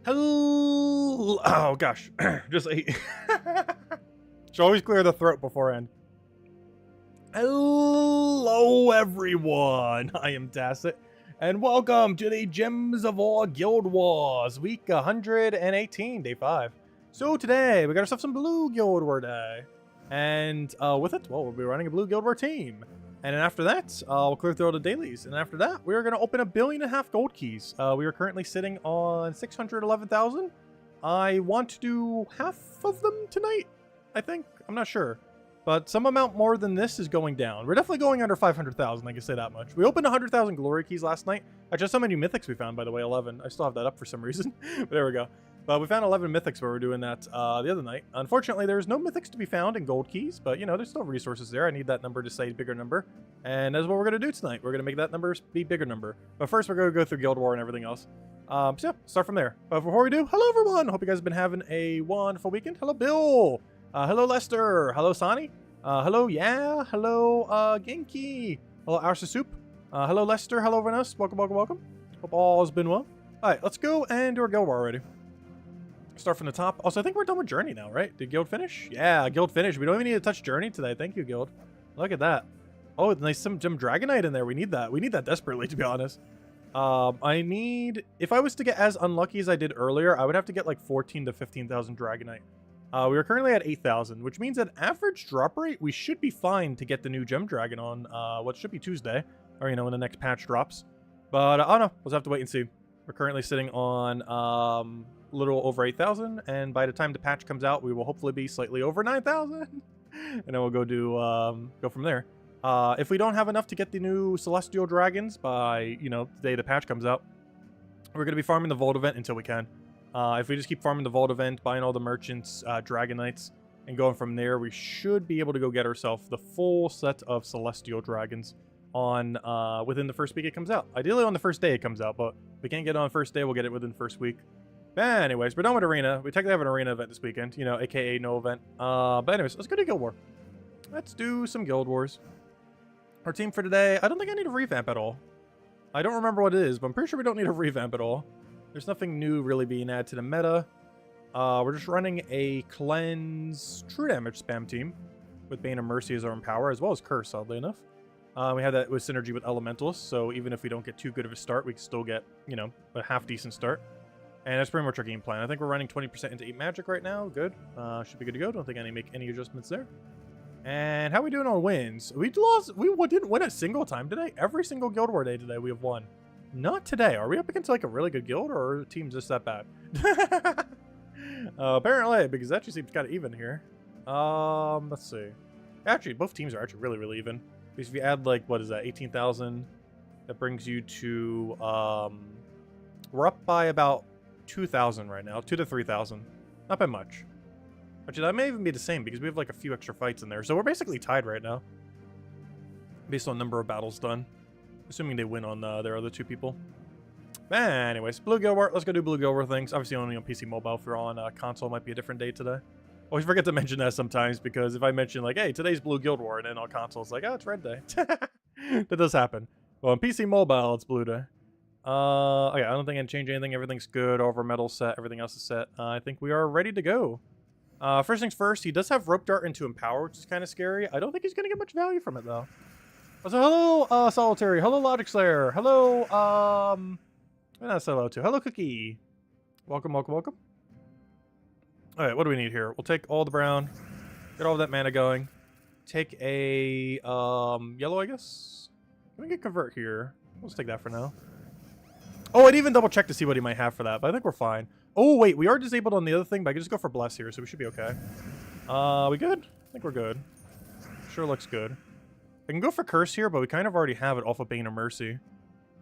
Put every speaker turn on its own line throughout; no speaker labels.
Hello. Oh gosh, just ate. Should always clear the throat beforehand. Hello, everyone. I am Tacit, and welcome to the Gems of War Guild Wars, week 118, day 5. So today we got ourselves some Blue Guild War day, and with it, well, we'll be running a Blue Guild War team. And then after that, we'll clear through all the dailies. And after that, we're going to open 1.5 billion gold keys. We are currently sitting on 611,000. I want to do half of them tonight, I think. I'm not sure. But some amount more than this is going down. We're definitely going under 500,000, I can say that much. We opened 100,000 glory keys last night. Actually, so many mythics we found, by the way, 11. I still have that up for some reason. But there we go. But we found 11 mythics where we were doing that the other night. Unfortunately, there's no mythics to be found in gold keys, but, you know, there's still resources there. I need that number to say bigger number. And that's what we're going to do tonight. We're going to make that number be bigger number. But first, we're going to go through Guild War and everything else. So, yeah, start from there. But before we do, hello, everyone. Hope you guys have been having a wonderful weekend. Hello, Bill. Hello, Lester. Hello, Sani. Hello, yeah. Hello, Genki. Hello, Arsa Soup. Hello, Lester. Hello, everyone else. Welcome, welcome, welcome. Hope all has been well. All right, let's go and do our Guild War already. Start from the top. Also, I think we're done with Journey now, right? Did Guild finish? Yeah, Guild finished. We don't even need to touch Journey today. Thank you, Guild. Look at that. Oh, nice some Dragonite in there. We need that. We need that desperately, to be honest. I need... If I was to get as unlucky as I did earlier, I would have to get like 14 to 15,000 Dragonite. We are currently at 8,000, which means at average drop rate, we should be fine to get the new Gem Dragon on what should be Tuesday. Or, you know, when the next patch drops. But, I don't know. We'll have to wait and see. We're currently sitting on... little over 8,000, and by the time the patch comes out, we will hopefully be slightly over 9,000, and then we'll go do go from there. If we don't have enough to get the new Celestial Dragons by, you know, the day the patch comes out, we're going to be farming the Vault event until we can. If we just keep farming the Vault event, buying all the merchants, Dragonites, and going from there, we should be able to go get ourselves the full set of Celestial Dragons on within the first week it comes out. Ideally on the first day it comes out, but if we can't get it on the first day, we'll get it within the first week. But anyways, we're done with Arena. We technically have an Arena event this weekend, you know, aka no event. But anyways, let's go to Guild War. Let's do some Guild Wars. Our team for today, I don't think I need a revamp at all. I don't remember what it is, but I'm pretty sure we don't need a revamp at all. There's nothing new really being added to the meta. We're just running a Cleanse True Damage spam team with Bane of Mercy as our Empower, as well as Curse, oddly enough. We have that with synergy with Elementals, so even if we don't get too good of a start, we can still get, you know, a half-decent start. And that's pretty much our game plan. I think we're running 20% into 8 magic right now. Good. Should be good to go. Don't think I need to make any adjustments there. And how are we doing on wins? We didn't win a single time today. Every single Guild War day today we have won. Not today. Are we up against like a really good guild, or are the teams just that bad? Apparently, because that actually seems kind of even here. Let's see. Actually, both teams are actually really, really even. Because if you add like, what is that, 18,000, that brings you to, we're up by about 2,000 right now, 2 to 3,000. Not by much. Actually, that may even be the same because we have like a few extra fights in there. So we're basically tied right now. Based on number of battles done. Assuming they win on their other 2 people. Anyways, Blue Guild War. Let's go do Blue Guild War things. Obviously only on PC Mobile. If you're on console, might be a different day today. Always forget to mention that sometimes because if I mention like, hey, today's Blue Guild War, and then on console it's like, oh, it's Red Day. That does happen. Well, on PC Mobile, it's Blue Day. Okay, I don't think I can change anything. Everything's good. All of our metals set. Everything else is set. I think we are ready to go. First things first, he does have Rope Dart into Empower, which is kind of scary. I don't think he's going to get much value from it, though. So, hello, Solitary. Hello, Logic Slayer. Hello, not say hello to. Hello, Cookie. Welcome, welcome, welcome. All right, what do we need here? We'll take all the brown. Get all of that mana going. Take a, yellow, I guess? Can we get Convert here? Let's take that for now. Oh, I'd even double check to see what he might have for that, but I think we're fine. Oh, wait, we are disabled on the other thing, but I can just go for Bless here, so we should be okay. We good? I think we're good. Sure looks good. I can go for Curse here, but we kind of already have it off of Bane of Mercy.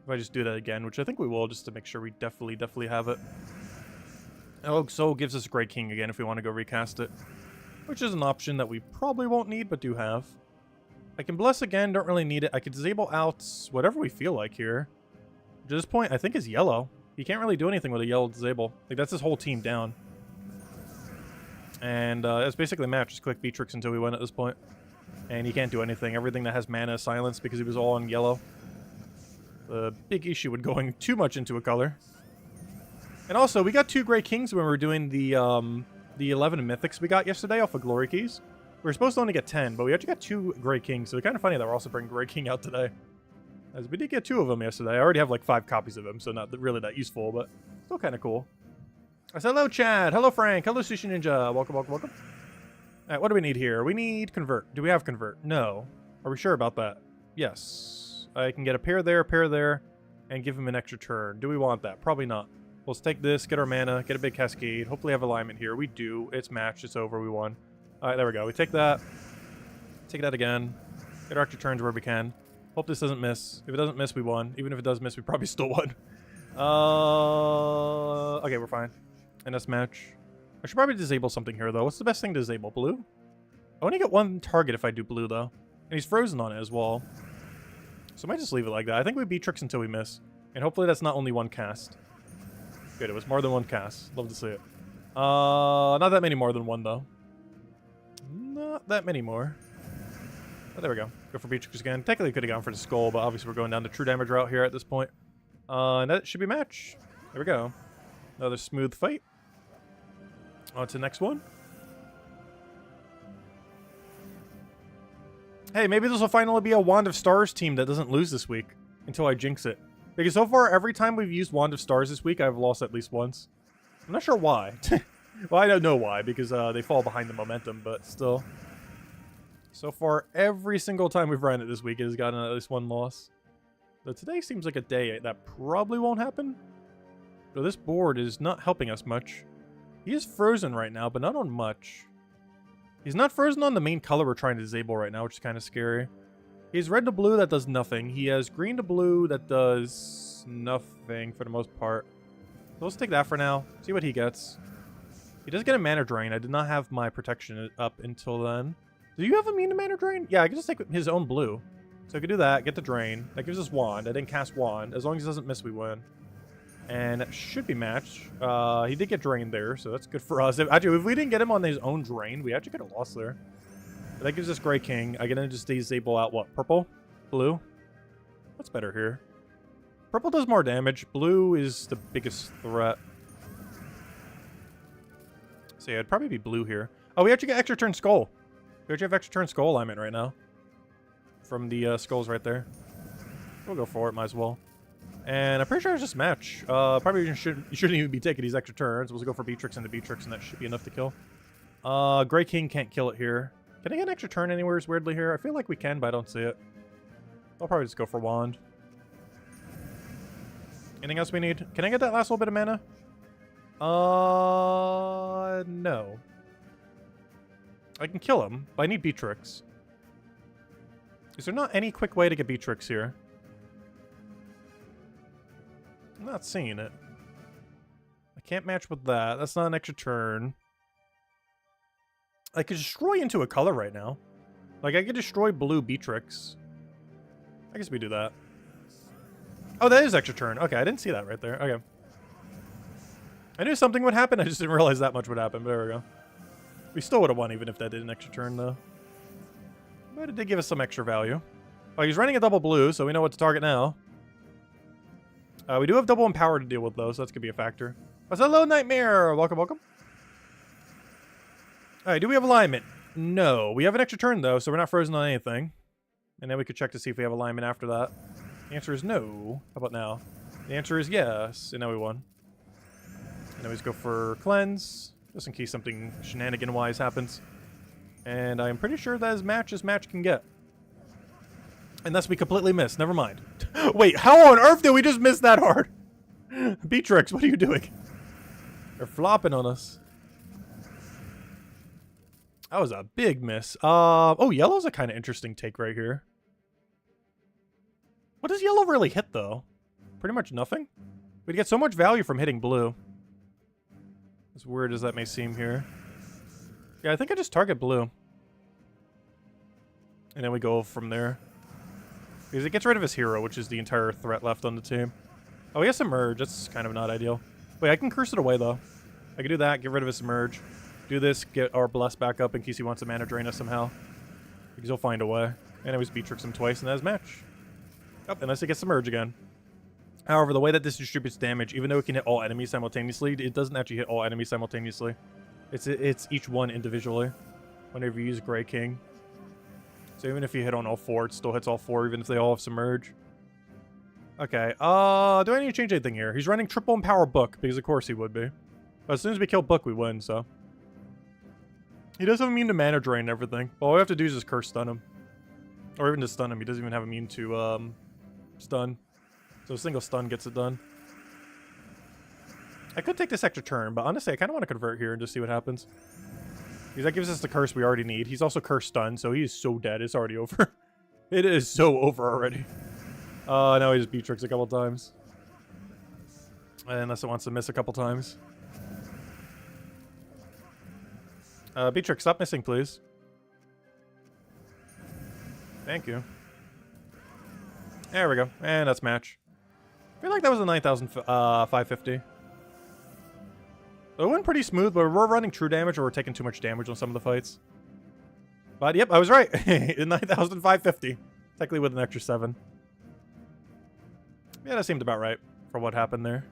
If I just do that again, which I think we will, just to make sure we definitely have it. Oh, so it gives us a Great King again if we want to go recast it. Which is an option that we probably won't need, but do have. I can Bless again, don't really need it. I can disable out whatever we feel like here. At this point, I think is yellow. He can't really do anything with a yellow disable. Like, that's his whole team down. And it's basically a match. Just click Beatrix until we win at this point. And he can't do anything. Everything that has mana is silenced because he was all on yellow. The big issue with going too much into a color. And also, we got 2 Grey Kings when we were doing the 11 Mythics we got yesterday off of Glory Keys. We were supposed to only get 10, but we actually got 2 Grey Kings, so it's kind of funny that we're also bringing Grey King out today. As we did get 2 of them yesterday. I already have like 5 copies of them, so not really that useful, but still kind of cool. I said hello, Chad. Hello, Frank. Hello, Sushi Ninja. Welcome, welcome, welcome. Alright, what do we need here? We need Convert. Do we have Convert? No. Are we sure about that? Yes. I can get a pair there, and give him an extra turn. Do we want that? Probably not. Let's take this, get our mana, get a big Cascade. Hopefully have alignment here. We do. It's matched. It's over. We won. Alright, there we go. We take that. Take that again. Get our extra turns where we can. Hope this doesn't miss. If it doesn't miss, we won. Even if it does miss, we probably still won. Okay, we're fine. And that's match. I should probably disable something here, though. What's the best thing to disable? Blue? I only get 1 target if I do blue, though. And he's frozen on it as well. So I might just leave it like that. I think we beat Tricks until we miss. And hopefully that's not only 1 cast. Good, it was more than 1 cast. Love to see it. Not that many more than 1, though. Not that many more. Oh, there we go. Go for Beatrix again. Technically could have gone for the Skull, but obviously we're going down the true damage route here at this point. And that should be match. There we go. Another smooth fight. On to the next one. Hey, maybe this will finally be a Wand of Stars team that doesn't lose this week. Until I jinx it. Because so far, every time we've used Wand of Stars this week, I've lost at least once. I'm not sure why. Well, I don't know why, because they fall behind the momentum, but still. So far, every single time we've ran it this week, it has gotten at least 1 loss. So today seems like a day that probably won't happen. So this board is not helping us much. He is frozen right now, but not on much. He's not frozen on the main color we're trying to disable right now, which is kind of scary. He has red to blue that does nothing. He has green to blue that does nothing for the most part. So let's take that for now. See what he gets. He does get a mana drain. I did not have my protection up until then. Do you have a mean to mana drain? Yeah, I can just take his own blue. So I could do that, get the drain. That gives us wand. I didn't cast wand. As long as he doesn't miss, we win. And that should be matched. He did get drained there, so that's good for us. Actually, if we didn't get him on his own drain, we actually could have lost there. But that gives us Grey King. I can then just disable out what? Purple? Blue? What's better here? Purple does more damage. Blue is the biggest threat. So yeah, it'd probably be blue here. Oh, we actually get extra turn skull. We actually have extra turn skull alignment right now. From the skulls right there. We'll go for it, might as well. And I'm pretty sure it's just match. Probably you shouldn't even be taking these extra turns. We'll just go for Beatrix into Beatrix, and that should be enough to kill. Grey King can't kill it here. Can I get an extra turn anywhere weirdly here? I feel like we can, but I don't see it. I'll probably just go for Wand. Anything else we need? Can I get that last little bit of mana? No. I can kill him, but I need Beatrix. Is there not any quick way to get Beatrix here? I'm not seeing it. I can't match with that. That's not an extra turn. I could destroy into a color right now. Like, I could destroy blue Beatrix. I guess we do that. Oh, that is extra turn. Okay, I didn't see that right there. Okay. I knew something would happen. I just didn't realize that much would happen. There we go. We still would have won even if that did an extra turn, though. But it did give us some extra value. Oh, he's running a double blue, so we know what to target now. We do have double empower to deal with, though, so that's going to be a factor. Oh, hello, Nightmare! Welcome, welcome. Alright, do we have alignment? No. We have an extra turn, though, so we're not frozen on anything. And then we could check to see if we have alignment after that. The answer is no. How about now? The answer is yes, and now we won. And then we just go for Cleanse, just in case something shenanigan-wise happens. And I'm pretty sure that is match as match can get. Unless we completely miss. Never mind. Wait, how on earth did we just miss that hard? Beatrix, what are you doing? They're flopping on us. That was a big miss. Oh, yellow's a kind of interesting take right here. What does yellow really hit, though? Pretty much nothing? We'd get so much value from hitting blue. As weird as that may seem here. Yeah, I think I just target blue. And then we go from there. Because it gets rid of his hero, which is the entire threat left on the team. Oh, he has Submerge. That's kind of not ideal. Wait, I can curse it away, though. I can do that, get rid of his Submerge. Do this, get our Bless back up in case he wants to mana drain us somehow. Because he'll find a way. And I was Beatrix him twice, and that is match. Oh, unless he gets Submerge again. However, the way that this distributes damage, even though it can hit all enemies simultaneously, it doesn't actually hit all enemies simultaneously. It's each one individually whenever you use Grey King. So even if you hit on all 4, it still hits all 4, even if they all have Submerge. Okay, do I need to change anything here? He's running triple Empower Book, because of course he would be. But as soon as we kill Book, we win, so. He does have immune to mana drain and everything. All we have to do is just curse stun him. Or even just stun him. He doesn't even have immune to, stun. So a single stun gets it done. I could take this extra turn, but honestly, I kind of want to convert here and just see what happens. Because that gives us the curse we already need. He's also curse stunned, so he is so dead. It's already over. It is so over already. Now he just Beatrix a couple times. Unless it wants to miss a couple times. Beatrix, stop missing, please. Thank you. There we go. And that's match. I feel like that was a 9,550. It went pretty smooth, but we're running true damage or we're taking too much damage on some of the fights. But yep, I was right. 9,550. Technically with an extra 7. Yeah, that seemed about right for what happened there.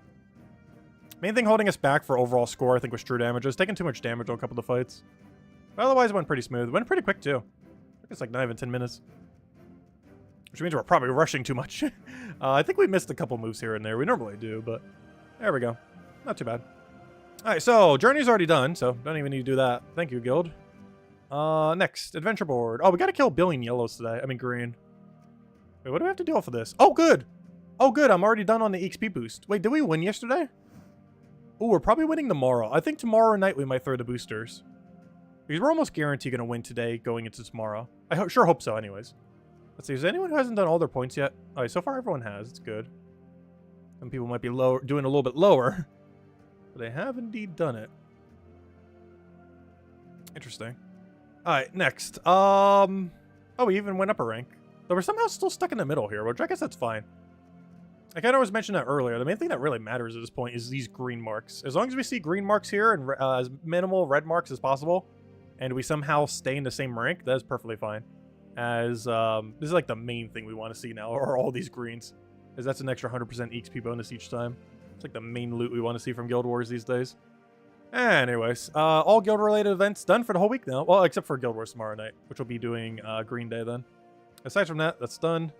Main thing holding us back for overall score, I think, was true damage. I was taking too much damage on a couple of the fights. But otherwise, it went pretty smooth. It went pretty quick, too. Took us like not even 10 minutes. Which means we're probably rushing too much. I think we missed a couple moves here and there. We normally do, but there we go. Not too bad. Alright, so Journey's already done, so don't even need to do that. Thank you, Guild. Next, Adventure Board. Oh, we gotta kill a billion yellows today. I mean, green. Wait, what do we have to do for this? Oh, good! Oh, good, I'm already done on the XP boost. Wait, did we win yesterday? Oh, we're probably winning tomorrow. I think tomorrow night we might throw the boosters. Because we're almost guaranteed gonna win today going into tomorrow. I sure hope so, anyways. Let's see, is there anyone who hasn't done all their points yet? Alright, so far everyone has. It's good. Some people might be doing a little bit lower. But they have indeed done it. Interesting. Alright, next. Oh, we even went up a rank. But we're somehow still stuck in the middle here, which I guess that's fine. I kind of was mentioned that earlier. The main thing that really matters at this point is these green marks. As long as we see green marks here and as minimal red marks as possible, and we somehow stay in the same rank, that is perfectly fine. As, this is like the main thing we want to see now, are all these greens. As that's an extra 100% XP bonus each time. It's like the main loot we want to see from Guild Wars these days. Anyways, all guild-related events done for the whole week now. Well, except for Guild Wars tomorrow night, which will be doing Green Day then. Aside from that, that's done.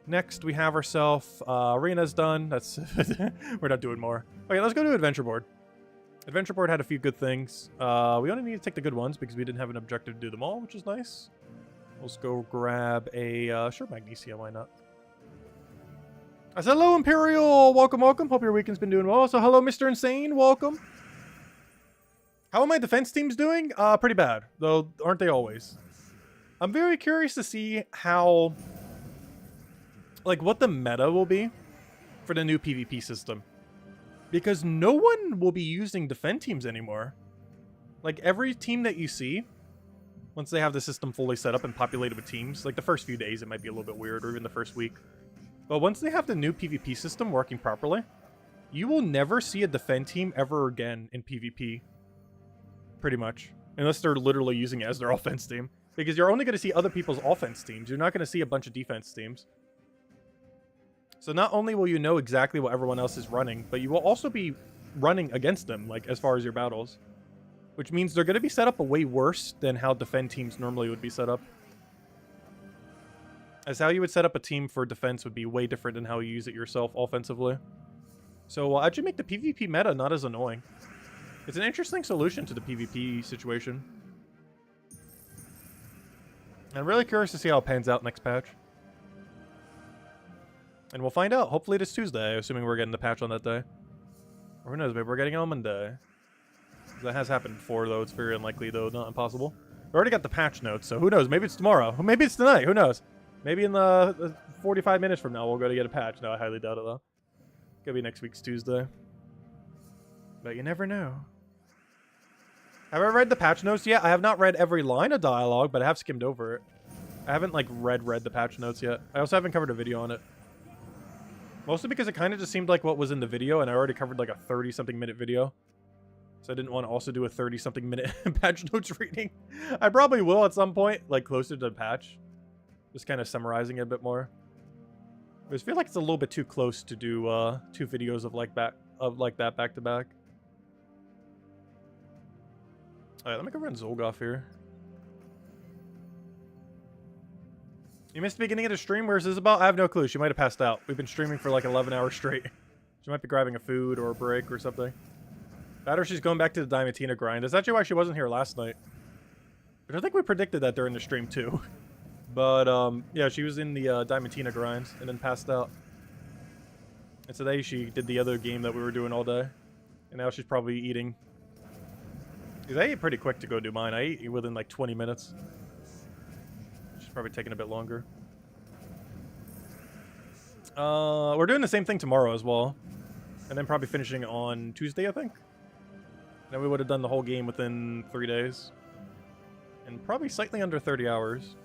Next, we have ourselves Arena's done. That's we're not doing more. Okay, let's go to Adventure Board. Adventure Board had a few good things. We only need to take the good ones because we didn't have an objective to do them all, which is nice. Let's go grab a sure Magnesia. Why not? I said hello, Imperial. Welcome, welcome. Hope your weekend's been doing well. So hello, Mr. Insane. Welcome. How are my defense teams doing? Pretty bad, though. Aren't they always? I'm very curious to see how, like, what the meta will be for the new PvP system. Because no one will be using defend teams anymore. Like, every team that you see, once they have the system fully set up and populated with teams, like the first few days it might be a little bit weird, or even the first week. But once they have the new PvP system working properly, you will never see a defend team ever again in PvP. Pretty much. Unless they're literally using it as their offense team. Because you're only going to see other people's offense teams. You're not going to see a bunch of defense teams. So not only will you know exactly what everyone else is running, but you will also be running against them, like, as far as your battles. Which means they're going to be set up a way worse than how defend teams normally would be set up. As how you would set up a team for defense would be way different than how you use it yourself offensively. So I'd actually make the PvP meta not as annoying. It's an interesting solution to the PvP situation. I'm really curious to see how it pans out next patch. And we'll find out, hopefully this Tuesday, assuming we're getting the patch on that day. Or who knows, maybe we're getting it on Monday. That has happened before, though. It's very unlikely, though, not impossible. We already got the patch notes, so who knows? Maybe it's tomorrow. Maybe it's tonight. Who knows? Maybe in the 45 minutes from now, we'll go to get a patch. No, I highly doubt it, though. Could be next week's Tuesday. But you never know. Have I read the patch notes yet? I have not read every line of dialogue, but I have skimmed over it. I haven't, like, read the patch notes yet. I also haven't covered a video on it. Mostly because it kind of just seemed like what was in the video, and I already covered, like, a 30-something minute video. So I didn't want to also do a 30-something minute patch notes reading. I probably will at some point, like, closer to the patch. Just kind of summarizing it a bit more. I just feel like it's a little bit too close to do 2 videos of like that back to back. Alright, let me go run Zolgoth here. You missed the beginning of the stream. Where's Isabel? I have no clue. She might have passed out. We've been streaming for like 11 hours straight. She might be grabbing a food or a break or something. That or she's going back to the Diamantina grind. That's actually why she wasn't here last night. But I think we predicted that during the stream too. But yeah, she was in the Diamantina grind and then passed out. And today she did the other game that we were doing all day. And now she's probably eating. Because I ate pretty quick to go do mine. I ate within like 20 minutes. She's probably taking a bit longer. We're doing the same thing tomorrow as well. And then probably finishing on Tuesday, I think. Then we would have done the whole game within 3 days. And probably slightly under 30 hours.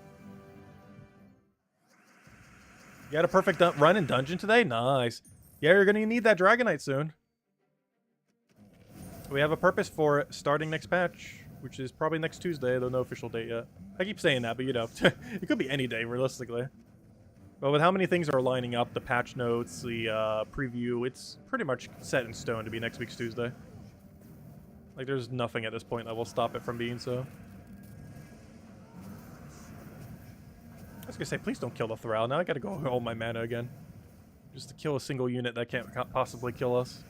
You had a perfect run in dungeon today? Nice. Yeah, you're going to need that Dragonite soon. We have a purpose for it starting next patch, which is probably next Tuesday, though no official date yet. I keep saying that, but you know, it could be any day, realistically. But with how many things are lining up, the patch notes, the preview, it's pretty much set in stone to be next week's Tuesday. Like, there's nothing at this point that will stop it from being so. I was gonna say, please don't kill the Thrall. Now I gotta go all my mana again. Just to kill a single unit that can't possibly kill us.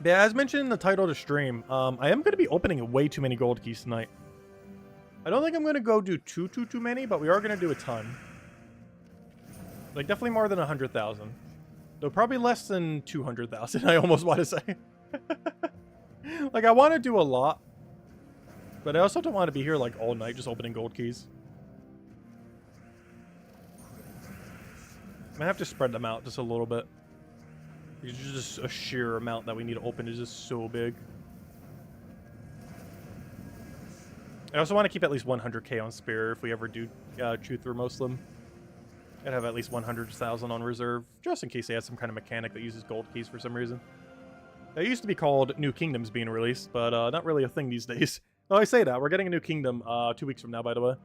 Yeah, as mentioned in the title of the stream, I am going to be opening way too many gold keys tonight. I don't think I'm going to go do too many, but we are going to do a ton. Like, definitely more than 100,000. Though probably less than 200,000, I almost want to say. Like, I want to do a lot. But I also don't want to be here, like, all night just opening gold keys. I'm going to have to spread them out just a little bit. It's just a sheer amount that we need to open is just so big. I also want to keep at least 100k on Spire if we ever do chew through most of them. I'd have at least 100,000 on reserve, just in case they have some kind of mechanic that uses gold keys for some reason. It used to be called New Kingdoms being released, but not really a thing these days. Oh, I say that. We're getting a new kingdom 2 weeks from now, by the way.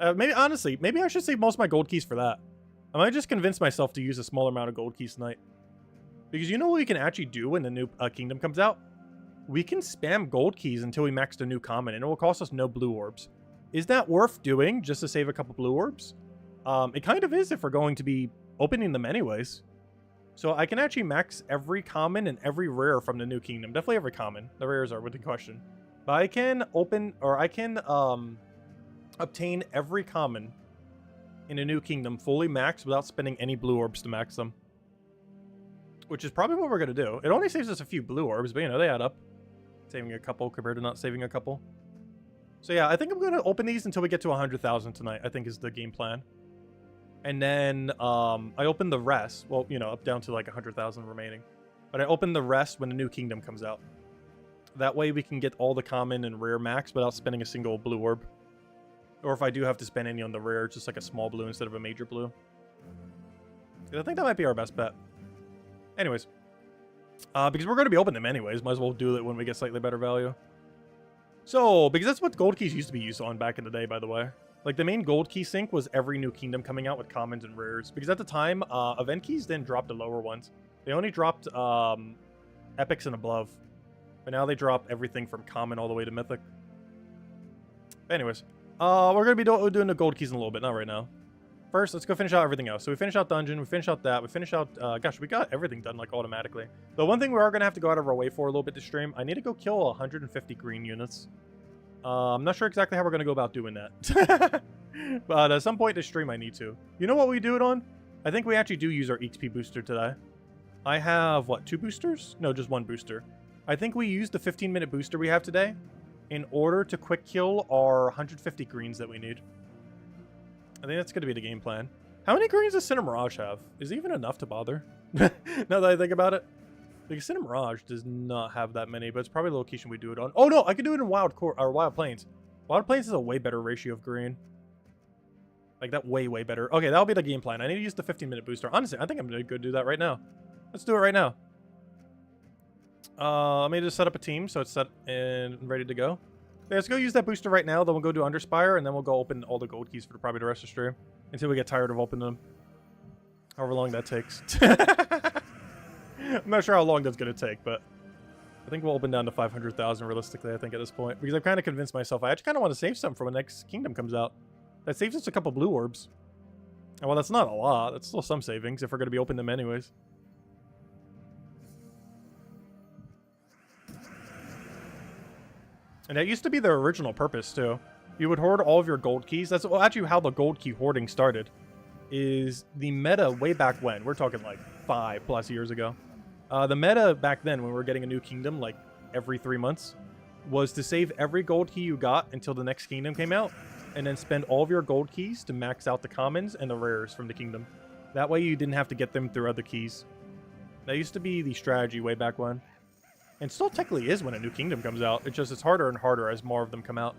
Honestly, maybe I should save most of my gold keys for that. I might just convince myself to use a small amount of gold keys tonight. Because you know what we can actually do when the new kingdom comes out? We can spam gold keys until we max the new common, and it will cost us no blue orbs. Is that worth doing just to save a couple blue orbs? It kind of is if we're going to be opening them anyways. So I can actually max every common and every rare from the new kingdom. Definitely every common. The rares are with the question. But I can obtain every common in a new kingdom fully maxed without spending any blue orbs to max them. Which is probably what we're going to do. It only saves us a few blue orbs, but you know, they add up. Saving a couple compared to not saving a couple. So yeah, I think I'm going to open these until we get to 100,000 tonight, I think is the game plan. And then I open the rest. Well, you know, up down to like 100,000 remaining. But I open the rest when the new kingdom comes out. That way we can get all the common and rare max without spending a single blue orb. Or if I do have to spend any on the rare, just like a small blue instead of a major blue. I think that might be our best bet. Anyways, because we're going to be opening them anyways, might as well do it when we get slightly better value. So, because that's what gold keys used to be used on back in the day, by the way. Like, the main gold key sync was every new kingdom coming out with commons and rares. Because at the time, event keys didn't drop the lower ones. They only dropped epics and above. But now they drop everything from common all the way to mythic. Anyways, we're going to be doing the gold keys in a little bit, not right now. First, let's go finish out everything else. So we finish out dungeon, we finish out that, we finish out... gosh, we got everything done, like, automatically. The one thing we are going to have to go out of our way for a little bit to stream, I need to go kill 150 green units. I'm not sure exactly how we're going to go about doing that. But at some point this stream, I need to. You know what we do it on? I think we actually do use our XP booster today. I have, what, 2 boosters? No, just 1 booster. I think we used the 15-minute booster we have today in order to quick kill our 150 greens that we need. I think that's going to be the game plan. How many greens does Cinemirage have? Is it even enough to bother? Now that I think about it. Because Cinemirage does not have that many, but it's probably the location we do it on. Oh no, I could do it in Wild Plains. Wild Plains is a way better ratio of green. Like, that way better. Okay, that'll be the game plan. I need to use the 15-minute booster. Honestly, I think I'm going to go do that right now. Let's do it right now. Let me just set up a team so it's set and ready to go. Yeah, let's go use that booster right now, then we'll go do Under Spire, and then we'll go open all the gold keys for probably the rest of the stream. Until we get tired of opening them. However long that takes. I'm not sure how long that's going to take, but I think we'll open down to 500,000 realistically, I think, at this point. Because I've kind of convinced myself I actually kind of want to save some for when the next kingdom comes out. That saves us a couple blue orbs. And well, that's not a lot. That's still some savings if we're going to be opening them anyways. And that used to be their original purpose, too. You would hoard all of your gold keys. That's actually how the gold key hoarding started. Is the meta way back when. We're talking like 5+ years ago. The meta back then, when we were getting a new kingdom, like every 3 months, was to save every gold key you got until the next kingdom came out, and then spend all of your gold keys to max out the commons and the rares from the kingdom. That way you didn't have to get them through other keys. That used to be the strategy way back when. And still technically is when a new kingdom comes out. It's just it's harder and harder as more of them come out.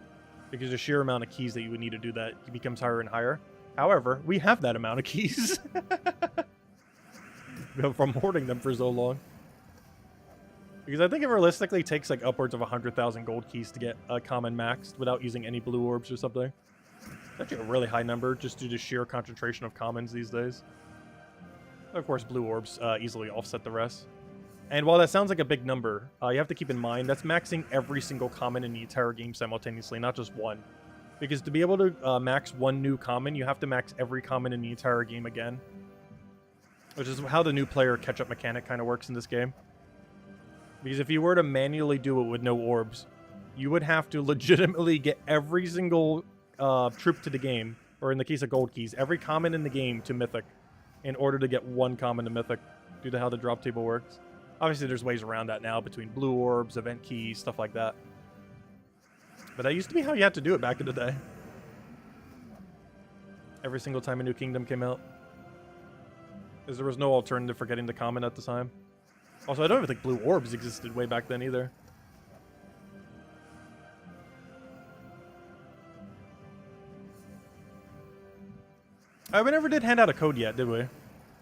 Because the sheer amount of keys that you would need to do that becomes higher and higher. However, we have that amount of keys. From hoarding them for so long. Because I think it realistically takes like upwards of 100,000 gold keys to get a common maxed without using any blue orbs or something. It's actually a really high number just due to sheer concentration of commons these days. Of course, blue orbs easily offset the rest. And while that sounds like a big number, you have to keep in mind that's maxing every single common in the entire game simultaneously, not just one. Because to be able to max one new common, you have to max every common in the entire game again. Which is how the new player catch-up mechanic kind of works in this game. Because if you were to manually do it with no orbs, you would have to legitimately get every single troop to the game, or in the case of gold keys, every common in the game to Mythic, in order to get one common to Mythic, due to how the drop table works. Obviously, there's ways around that now, between blue orbs, event keys, stuff like that. But that used to be how you had to do it back in the day. Every single time a new kingdom came out. Because there was no alternative for getting the common at the time. Also, I don't even think blue orbs existed way back then either. We never did hand out a code yet, did we?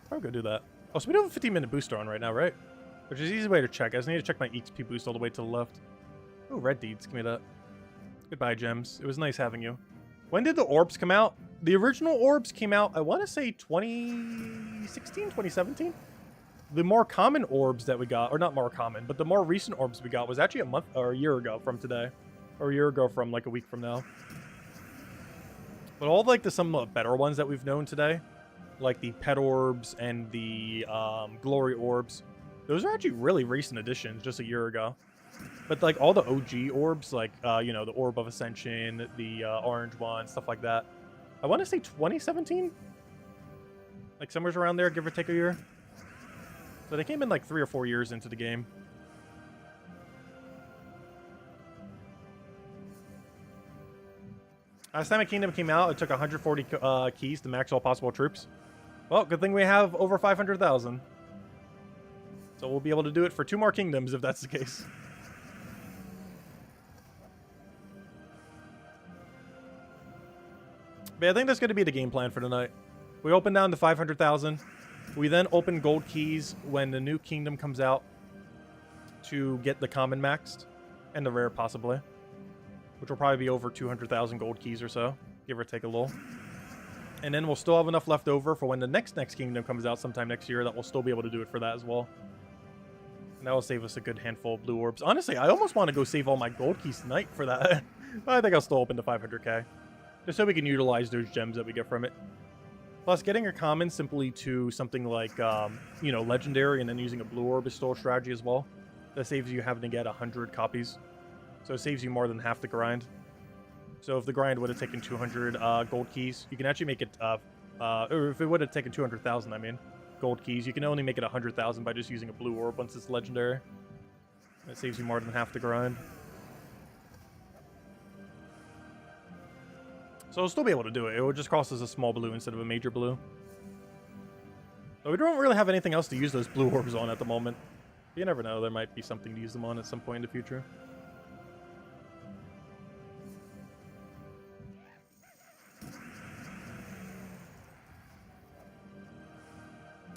Probably go do that. Oh, so we do have a 15-minute booster on right now, right? Which is an easy way to check. I just need to check my XP boost all the way to the left. Oh, red deeds. Give me that. Goodbye, gems. It was nice having you. When did the orbs come out? The original orbs came out, I want to say 2016, 2017? The more common orbs that we got, or not more common, but the more recent orbs we got was actually a month or a year ago from today. Or a year ago from like a week from now. But all like the somewhat better ones that we've known today, like the pet orbs and the glory orbs, those are actually really recent additions, just a year ago. But like all the OG orbs, like you know, the Orb of Ascension, the orange one, stuff like that. I want to say 2017, like somewhere around there, give or take a year. So they came in like 3 or 4 years into the game. Last time a kingdom came out, it took 140 keys to max all possible troops. Well, good thing we have over 500,000. So we'll be able to do it for 2 more kingdoms if that's the case. But I think that's going to be the game plan for tonight. We open down to 500,000. We then open gold keys when the new kingdom comes out to get the common maxed. And the rare, possibly. Which will probably be over 200,000 gold keys or so. Give or take a little. And then we'll still have enough left over for when the next kingdom comes out sometime next year that we'll still be able to do it for that as well. And that will save us a good handful of blue orbs. Honestly, I almost want to go save all my gold keys tonight for that. I think I'll still open to 500k. Just so we can utilize those gems that we get from it. Plus, getting a common simply to something like, you know, legendary and then using a blue orb is still a strategy as well. That saves you having to get 100 copies. So it saves you more than half the grind. So if the grind would have taken 200 gold keys, you can actually make it, or if it would have taken 200,000, I mean, gold keys, you can only make it 100,000 by just using a blue orb once it's legendary. That saves you more than half the grind. So we'll still be able to do it. It would just cost us a small blue instead of a major blue. But we don't really have anything else to use those blue orbs on at the moment. You never know, there might be something to use them on at some point in the future.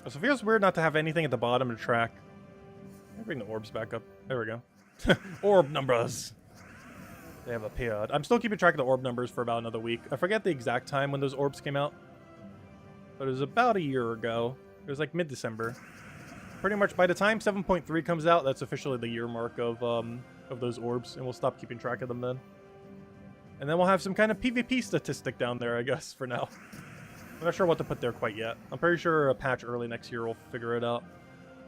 So it feels weird not to have anything at the bottom to track. Let me bring the orbs back up. There we go. Orb numbers. They have appeared. I'm still keeping track of the orb numbers for about another week. I forget the exact time when those orbs came out, but it was about a year ago. It was like mid-December. Pretty much by the time 7.3 comes out, that's officially the year mark of those orbs, and we'll stop keeping track of them then. And then we'll have some kind of PvP statistic down there, I guess, for now. I'm not sure what to put there quite yet. I'm pretty sure a patch early next year will figure it out.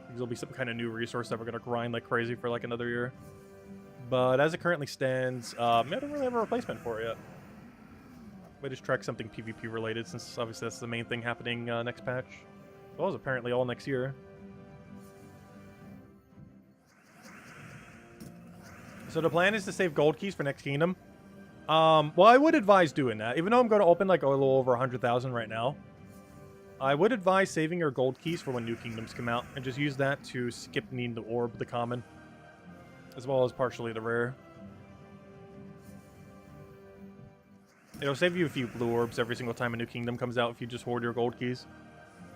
Because there'll be some kind of new resource that we're going to grind like crazy for like another year. But as it currently stands, I don't really have a replacement for it yet. We just track something PvP related, since obviously that's the main thing happening next patch. Well, it's apparently all next year. So the plan is to save gold keys for next kingdom. Well, I would advise doing that. Even though I'm going to open like a little over 100,000 right now, I would advise saving your gold keys for when new kingdoms come out, and just use that to skip needing the orb, the common, as well as partially the rare. It'll save you a few blue orbs every single time a new kingdom comes out if you just hoard your gold keys.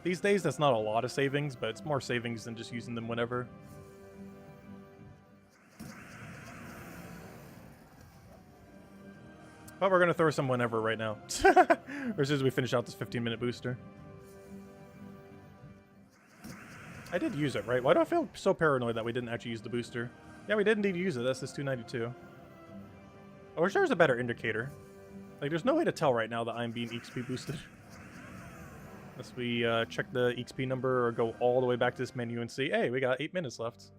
These days, that's not a lot of savings, but it's more savings than just using them whenever. But we're going to throw some whenever right now. Or as soon as we finish out this 15-minute booster. I did use it, right? Why do I feel so paranoid that we didn't actually use the booster? Yeah, we did indeed use it. That's this 292. I wish there was a better indicator. Like, there's no way to tell right now that I'm being XP boosted. Unless we check the XP number or go all the way back to this menu and see, hey, we got 8 minutes left.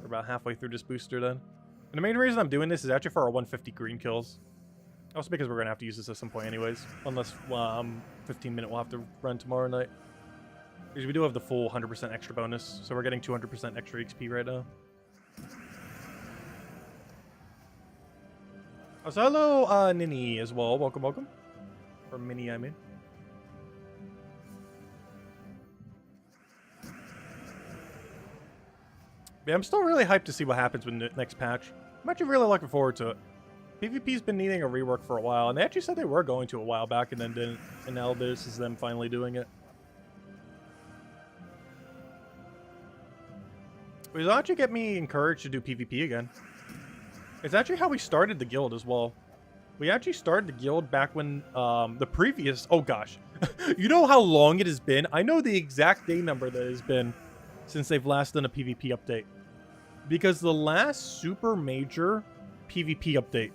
We're about halfway through this booster then. And the main reason I'm doing this is actually for our 150 green kills. Also because we're going to have to use this at some point anyways. Unless 15-minute we'll have to run tomorrow night. Because we do have the full 100% extra bonus. So we're getting 200% extra XP right now. Oh, so hello, Nini as well. Welcome, welcome. Or Minnie, I mean. Yeah, I'm still really hyped to see what happens with the next patch. I'm actually really looking forward to it. PvP's been needing a rework for a while, and they actually said they were going to a while back and then didn't. And now this is them finally doing it. It will actually get me encouraged to do PvP again. It's actually how we started the guild as well. We actually started the guild back when the previous... Oh gosh. You know how long it has been? I know the exact day number that it has been since they've last done a PvP update. Because the last super major PvP update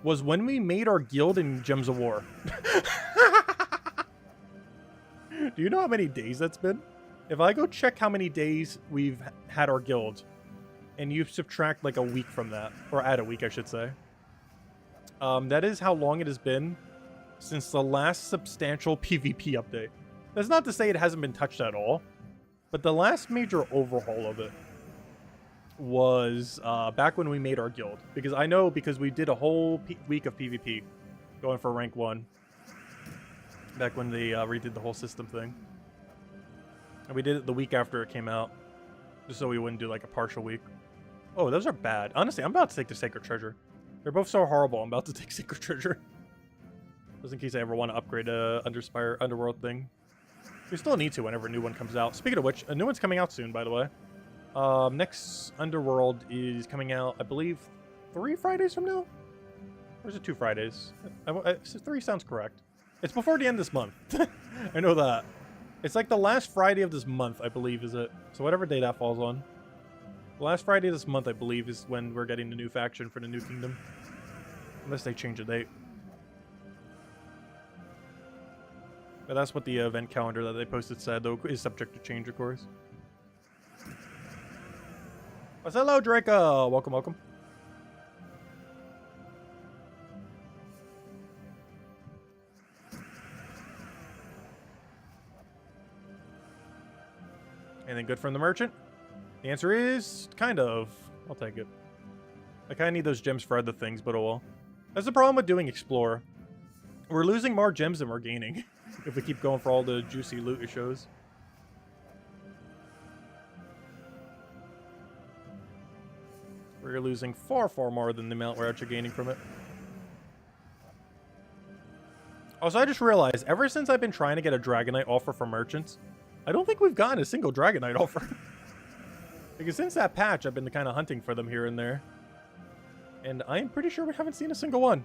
was when we made our guild in Gems of War. Do you know how many days that's been? If I go check how many days we've had our guild, and you subtract like a week from that, or add a week, I should say. That is how long it has been since the last substantial PvP update. That's not to say it hasn't been touched at all, but the last major overhaul of it was back when we made our guild. Because I know, because we did a whole week of PvP going for rank 1 back when they redid the whole system thing. And we did it the week after it came out, just so we wouldn't do like a partial week. Oh, those are bad. Honestly, I'm about to take the Sacred Treasure. They're both so horrible, I'm about to take Sacred Treasure. Just in case I ever want to upgrade a Spire Underworld thing. We still need to whenever a new one comes out. Speaking of which, a new one's coming out soon, by the way. Next Underworld is coming out, I believe, 3 Fridays from now? Or is it 2 Fridays? 3 sounds correct. It's before the end of this month. I know that. It's like the last Friday of this month, I believe, is it? So whatever day that falls on. The last Friday of this month, I believe, is when we're getting the new faction for the new kingdom. Unless they change the date. But that's what the event calendar that they posted said, though is subject to change, of course. Oh, hello, Draco! Welcome, welcome. Anything good from the merchant? The answer is kind of. I'll take it. I kind of need those gems for other things, but oh well. That's the problem with doing Explore. We're losing more gems than we're gaining if we keep going for all the juicy loot it shows. We're losing far, far more than the amount we're actually gaining from it. Also, I just realized, ever since I've been trying to get a Dragonite offer for merchants, I don't think we've gotten a single Dragonite offer. Because since that patch, I've been kind of hunting for them here and there. And I am pretty sure we haven't seen a single one.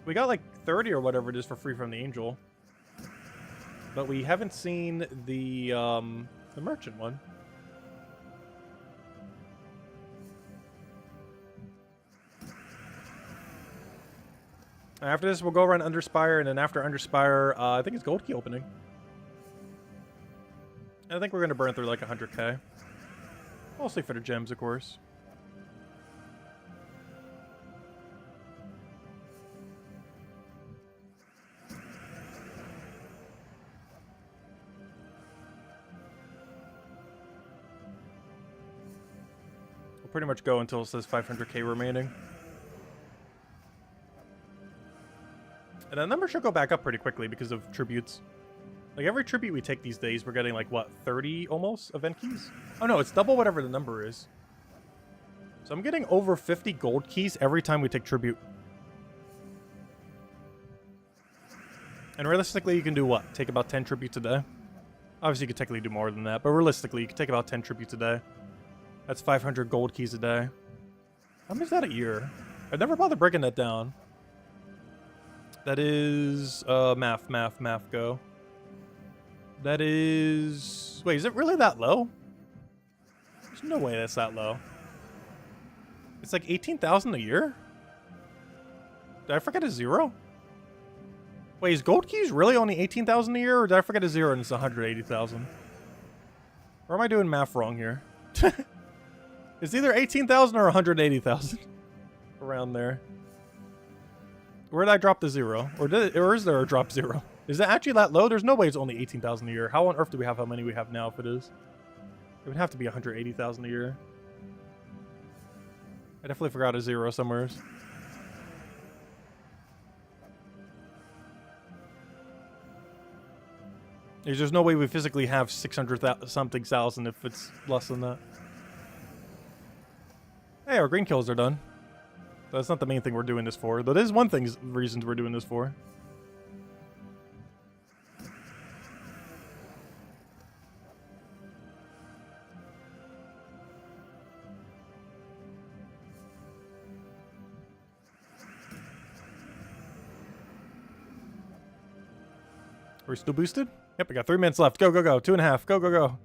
We got like 30 or whatever it is for free from the Angel. But we haven't seen the merchant one. After this, we'll go around Under Spire, and then after Under Spire, I think it's Gold Key opening. And I think we're going to burn through like 100k. Mostly for the gems, of course. We'll pretty much go until it says 500k remaining. And that number should go back up pretty quickly because of tributes. Like, every tribute we take these days, we're getting, like, what, 30 almost event keys? Oh, no, it's double whatever the number is. So I'm getting over 50 gold keys every time we take tribute. And realistically, you can do what? Take about 10 tributes a day? Obviously, you could technically do more than that, but realistically, you can take about 10 tributes a day. That's 500 gold keys a day. How much is that a year? I've never bothered breaking that down. That is, math, go. That is... Wait, is it really that low? There's no way that's that low. It's like 18,000 a year? Did I forget a zero? Wait, is gold keys really only 18,000 a year, or did I forget a zero and it's 180,000? Or am I doing math wrong here? It's either 18,000 or 180,000. Around there. Where did I drop the zero? Or is there a drop zero? Is it actually that low? There's no way it's only 18,000 a year. How on earth do we have how many we have now if it is? It would have to be 180,000 a year. I definitely forgot a zero somewhere. There's no way we physically have 600-something thousand if it's less than that. Hey, our green kills are done. That's not the main thing we're doing this for. But that is one thing, reasons we're doing this for. Are we still boosted? Yep, we got 3 minutes left. Go, go, go. 2.5. Go, go, go.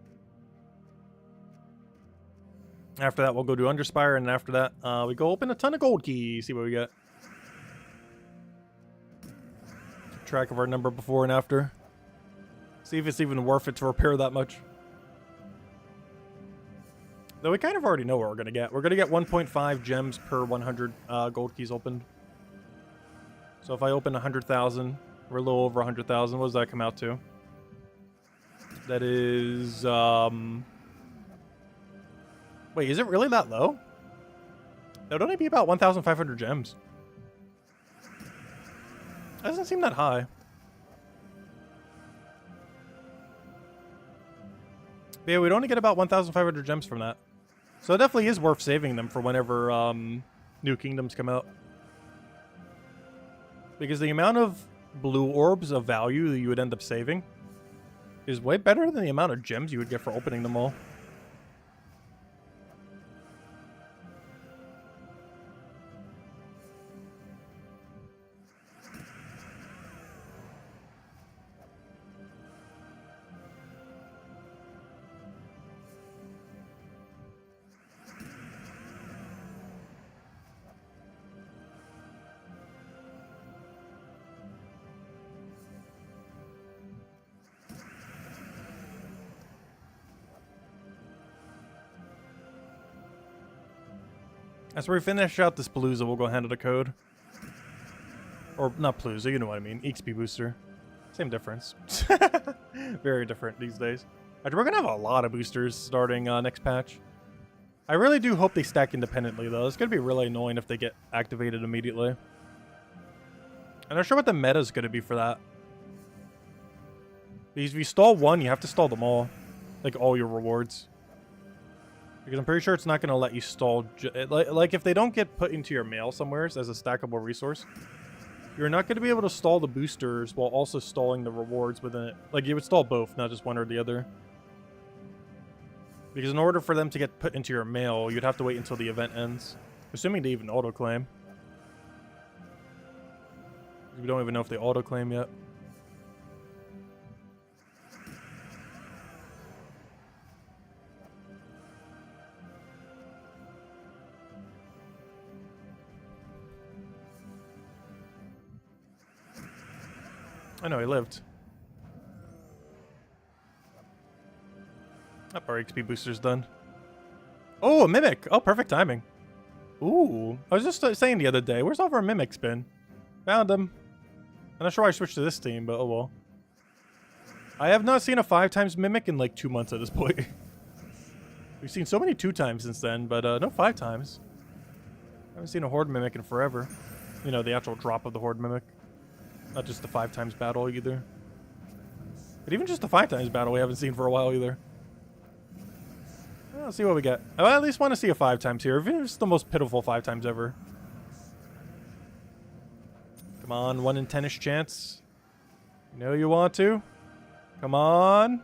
After that, we'll go do Under Spire, and after that, we go open a ton of gold keys. See what we get. Keep track of our number before and after. See if it's even worth it to repair that much. Though we kind of already know what we're going to get. We're going to get 1.5 gems per 100 gold keys opened. So if I open 100,000, we're a little over 100,000. What does that come out to? That is, Wait, is it really that low? That would only be about 1,500 gems. That doesn't seem that high. But yeah, we'd only get about 1,500 gems from that. So it definitely is worth saving them for whenever new kingdoms come out. Because the amount of blue orbs of value that you would end up saving is way better than the amount of gems you would get for opening them all. As we finish out this Palooza, we'll go handle the code. Or, not Palooza, you know what I mean. XP booster. Same difference. Very different these days. We're going to have a lot of boosters starting next patch. I really do hope they stack independently, though. It's going to be really annoying if they get activated immediately. I'm not sure what the meta is going to be for that. Because if you stall one, you have to stall them all. Like, all your rewards. Because I'm pretty sure it's not going to let you stall... Like, if they don't get put into your mail somewhere as a stackable resource, you're not going to be able to stall the boosters while also stalling the rewards within it. Like, you would stall both, not just one or the other. Because in order for them to get put into your mail, you'd have to wait until the event ends. Assuming they even auto-claim. We don't even know if they auto-claim yet. I know, he lived. Oh, our XP booster's done. Oh, a Mimic! Oh, perfect timing. Ooh. I was just saying the other day, where's all of our Mimics been? Found them. I'm not sure why I switched to this team, but oh well. I have not seen a 5x Mimic in like 2 months at this point. We've seen so many 2x since then, but no 5x. I haven't seen a Horde Mimic in forever. You know, the actual drop of the Horde Mimic. Not just the 5x battle either. But even just the 5x battle we haven't seen for a while either. Well, let's see what we get. I at least want to see a 5x here, even if it's the most pitiful 5x ever. Come on, 1 in 10-ish chance. You know you want to. Come on.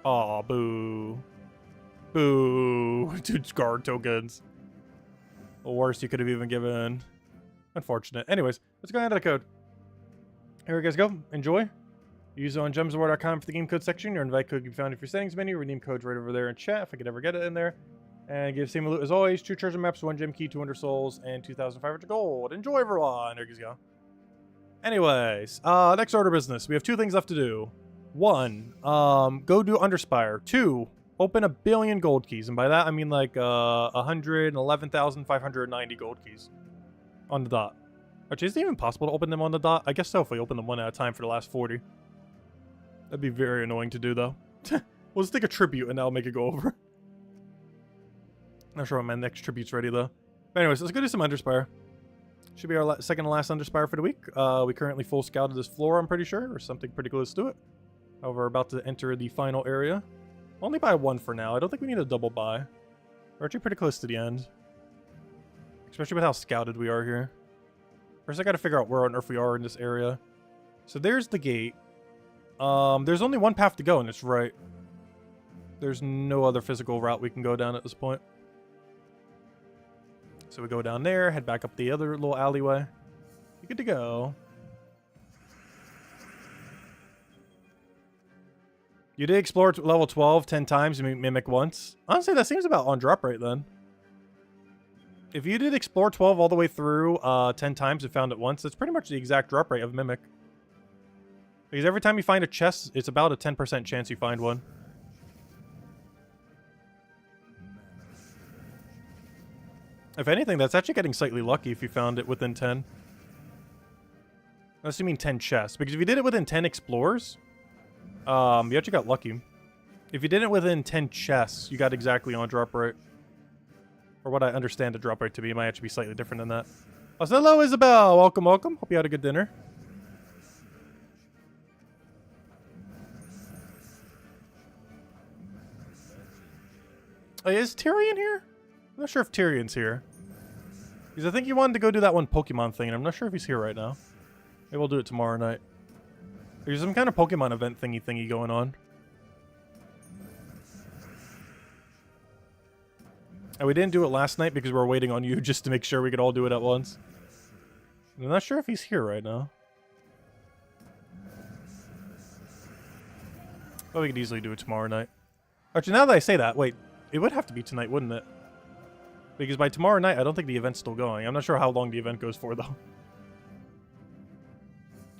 Aw, boo. Boo. Dude's guard tokens. The worst you could have even given. Unfortunate. Anyways, let's go ahead to the code. Here we guys go. Enjoy. Use it on gemsawar.com for the game code section. Your invite code can be found in your settings menu. Redeem codes right over there in chat if I could ever get it in there. And give same loot as always. 2 treasure maps, 1 gem key, 200 souls, and 2,500 gold. Enjoy, everyone. There you go. Anyways, next order of business. We have 2 things left to do. 1, go do Under Spire. 2, open 1 billion gold keys. And by that, I mean like 111,590 gold keys on the dot. Actually, is it even possible to open them on the dot? I guess so if we open them 1 at a time for the last 40. That'd be very annoying to do, though. We'll just take a tribute and that'll make it go over. Not sure when my next tribute's ready, though. But anyways, let's go do some Underspire. Should be our second to last Underspire for the week. We currently full scouted this floor, I'm pretty sure, or something pretty close to it. We're about to enter the final area. Only buy 1 for now. I don't think we need a double buy. We're actually pretty close to the end. Especially with how scouted we are here. First, I gotta figure out where on earth we are in this area. So there's the gate. There's only 1 path to go, and it's right. There's no other physical route we can go down at this point. So we go down there, head back up the other little alleyway. You're good to go. You did explore level 12 10 times and Mimic once. Honestly, that seems about on drop rate then. If you did explore 12 all the way through 10 times and found it once, that's pretty much the exact drop rate of Mimic. Because every time you find a chest, it's about a 10% chance you find one. If anything, that's actually getting slightly lucky if you found it within 10. Unless you mean 10 chests. Because if you did it within 10 explorers, you actually got lucky. If you did it within 10 chests, you got exactly on drop rate. Or what I understand the drop rate to be. It might actually be slightly different than that. Oh, so hello, Isabel. Welcome, welcome. Hope you had a good dinner. Oh, is Tyrion here? I'm not sure if Tyrion's here. Because I think he wanted to go do that one Pokemon thing, and I'm not sure if he's here right now. Maybe we'll do it tomorrow night. There's some kind of Pokemon event thingy going on. And we didn't do it last night because we were waiting on you just to make sure we could all do it at once. I'm not sure if he's here right now. But we could easily do it tomorrow night. Actually, now that I say that, wait. It would have to be tonight, wouldn't it? Because by tomorrow night, I don't think the event's still going. I'm not sure how long the event goes for, though.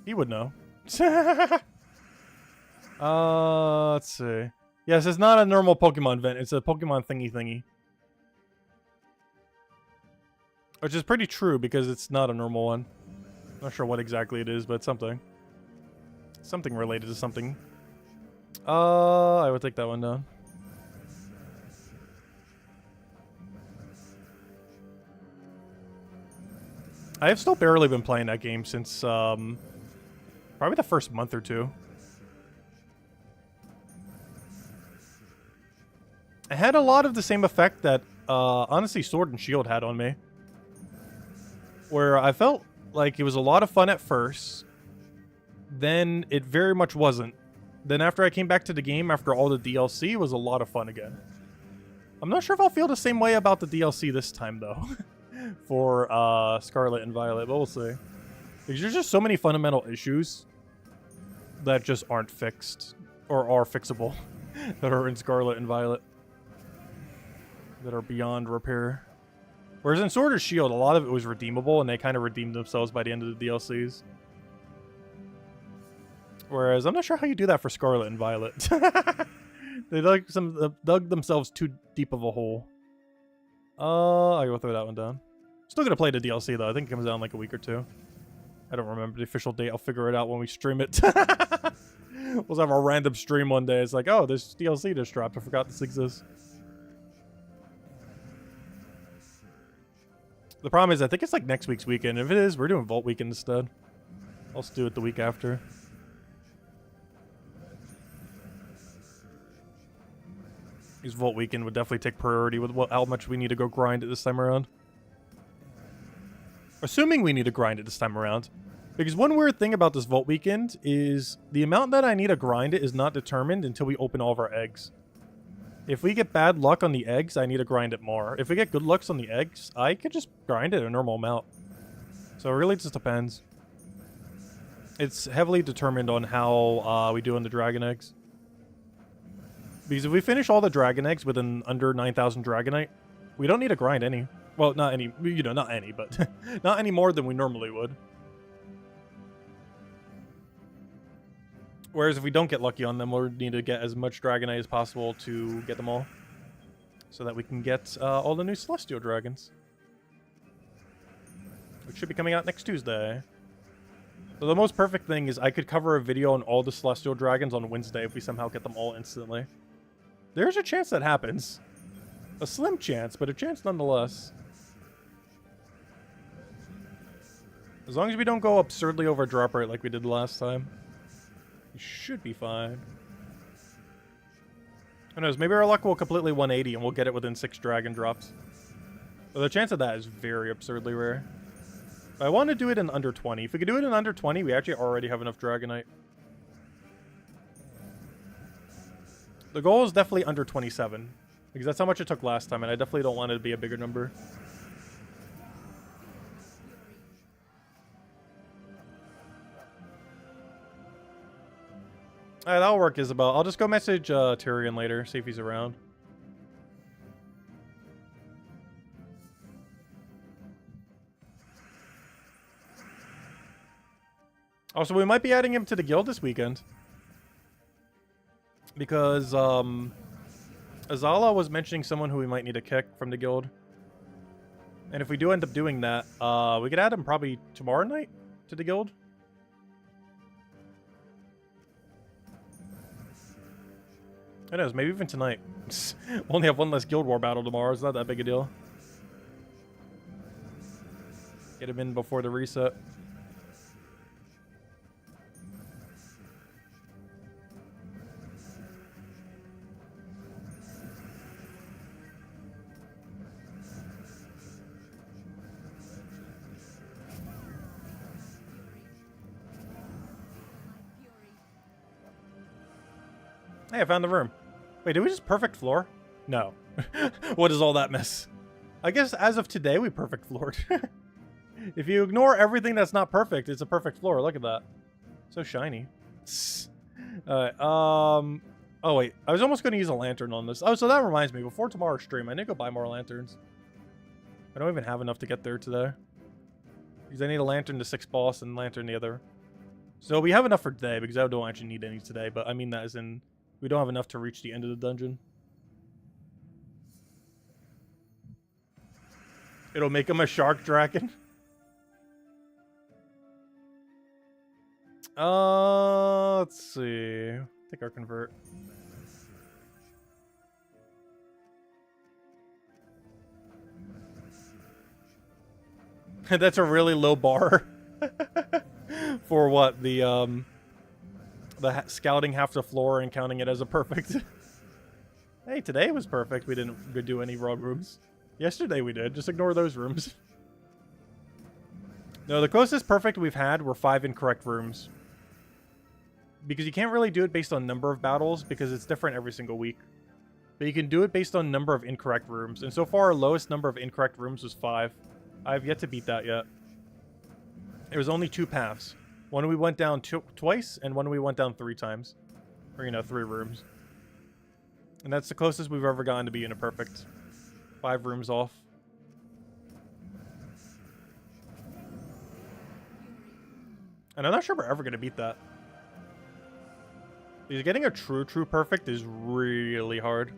He would know. Let's see. Yes, it's not a normal Pokemon event. It's a Pokemon thingy. Which is pretty true, because it's not a normal one. Not sure what exactly it is, but something. Something related to something. I would take that one down. I have still barely been playing that game since, probably the first month or 2. I had a lot of the same effect that, honestly, Sword and Shield had on me. Where I felt like it was a lot of fun at first, then it very much wasn't. Then after I came back to the game, after all the DLC, it was a lot of fun again. I'm not sure if I'll feel the same way about the DLC this time, though. For Scarlet and Violet, but we'll see. Because there's just so many fundamental issues that just aren't fixed. Or are fixable. That are in Scarlet and Violet. That are beyond repair. Whereas in Sword or Shield, a lot of it was redeemable, and they kind of redeemed themselves by the end of the DLCs. Whereas I'm not sure how you do that for Scarlet and Violet. They dug themselves too deep of a hole. I go throw that one down. Still gonna play the DLC though. I think it comes out in like a week or two. I don't remember the official date. I'll figure it out when we stream it. We'll have a random stream one day. It's like, oh, this DLC just dropped. I forgot this exists. The problem is, I think it's like next week's weekend. If it is, we're doing Vault Weekend instead. I'll just do it the week after. Because Vault Weekend would definitely take priority with how much we need to go grind it this time around. Assuming we need to grind it this time around. Because one weird thing about this Vault Weekend is the amount that I need to grind it is not determined until we open all of our eggs. If we get bad luck on the eggs, I need to grind it more. If we get good lucks on the eggs, I could just grind it a normal amount. So it really just depends. It's heavily determined on how we do on the dragon eggs. Because if we finish all the dragon eggs within under 9,000 Dragonite, we don't need to grind any. Well, not any, you know, not any, but not any more than we normally would. Whereas if we don't get lucky on them, we'll need to get as much Dragonite as possible to get them all. So that we can get all the new Celestial Dragons. Which should be coming out next Tuesday. So the most perfect thing is I could cover a video on all the Celestial Dragons on Wednesday if we somehow get them all instantly. There's a chance that happens. A slim chance, but a chance nonetheless. As long as we don't go absurdly over drop rate like we did last time, we should be fine. Who knows, maybe our luck will completely 180 and we'll get it within 6 dragon drops. But the chance of that is very absurdly rare. But I want to do it in under 20. If we could do it in under 20, we actually already have enough Dragonite. The goal is definitely under 27. Because that's how much it took last time, and I definitely don't want it to be a bigger number. Alright, that'll work, Isabel. I'll just go message Tyrion later, see if he's around. Also, we might be adding him to the guild this weekend. Because, Azala was mentioning someone who we might need to kick from the guild. And if we do end up doing that, we could add him probably tomorrow night to the guild. Who knows, maybe even tonight. We'll only have one less Guild War battle tomorrow, it's not that big a deal. Get him in before the reset. Hey, I found the room. Wait, did we just perfect floor? No. What is all that mess? I guess as of today, we perfect floored. If you ignore everything that's not perfect, it's a perfect floor. Look at that. So shiny. Alright, oh wait. I was almost going to use a lantern on this. Oh, so that reminds me. Before tomorrow's stream, I need to go buy more lanterns. I don't even have enough to get there today. Because I need a lantern to 6 boss and lantern the other. So we have enough for today, because I don't actually need any today. But I mean that as in... we don't have enough to reach the end of the dungeon. It'll make him a shark dragon. Let's see. I think I'll convert. That's a really low bar. For what? The scouting half the floor and counting it as a perfect. Hey, today was perfect. We didn't do any rogue rooms. Yesterday we did. Just ignore those rooms. No, the closest perfect we've had were 5 incorrect rooms. Because you can't really do it based on number of battles, because it's different every single week. But you can do it based on number of incorrect rooms. And so far, our lowest number of incorrect rooms was 5. I have yet to beat that yet. There was only 2 paths. One we went down twice, and one we went down 3 times. Or, you know, 3 rooms. And that's the closest we've ever gotten to being a perfect 5 rooms off. And I'm not sure we're ever going to beat that. Because getting a true perfect is really hard.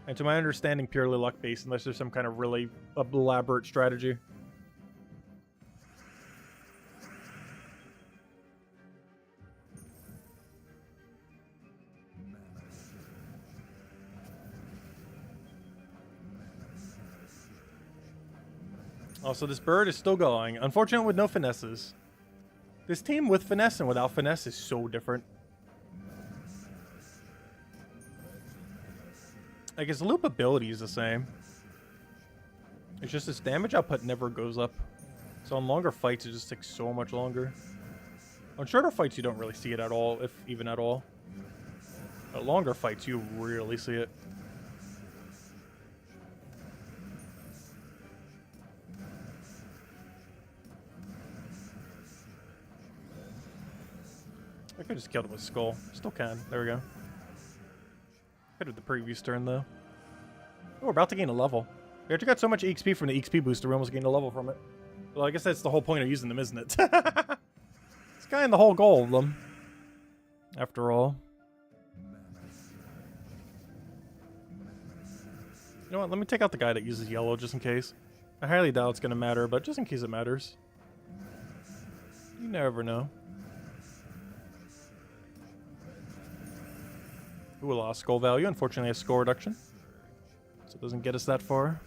And to my understanding, purely luck-based, unless there's some kind of really elaborate strategy. Also, this bird is still going. Unfortunately, with no finesses. This team with finesse and without finesse is so different. Like, his loop ability is the same. It's just his damage output never goes up. So on longer fights, it just takes so much longer. On shorter fights, you don't really see it at all, if even at all. At longer fights, you really see it. I could just killed him with Skull. Still can. There we go. Could have the previous turn, though. Oh, we're about to gain a level. We actually got so much EXP from the EXP booster, we almost gained a level from it. Well, I guess that's the whole point of using them, isn't it? It's kind of the whole goal of them. After all. You know what? Let me take out the guy that uses yellow, just in case. I highly doubt it's going to matter, but just in case it matters. You never know. Ooh, a lot of skull value. Unfortunately, a score reduction. So it doesn't get us that far.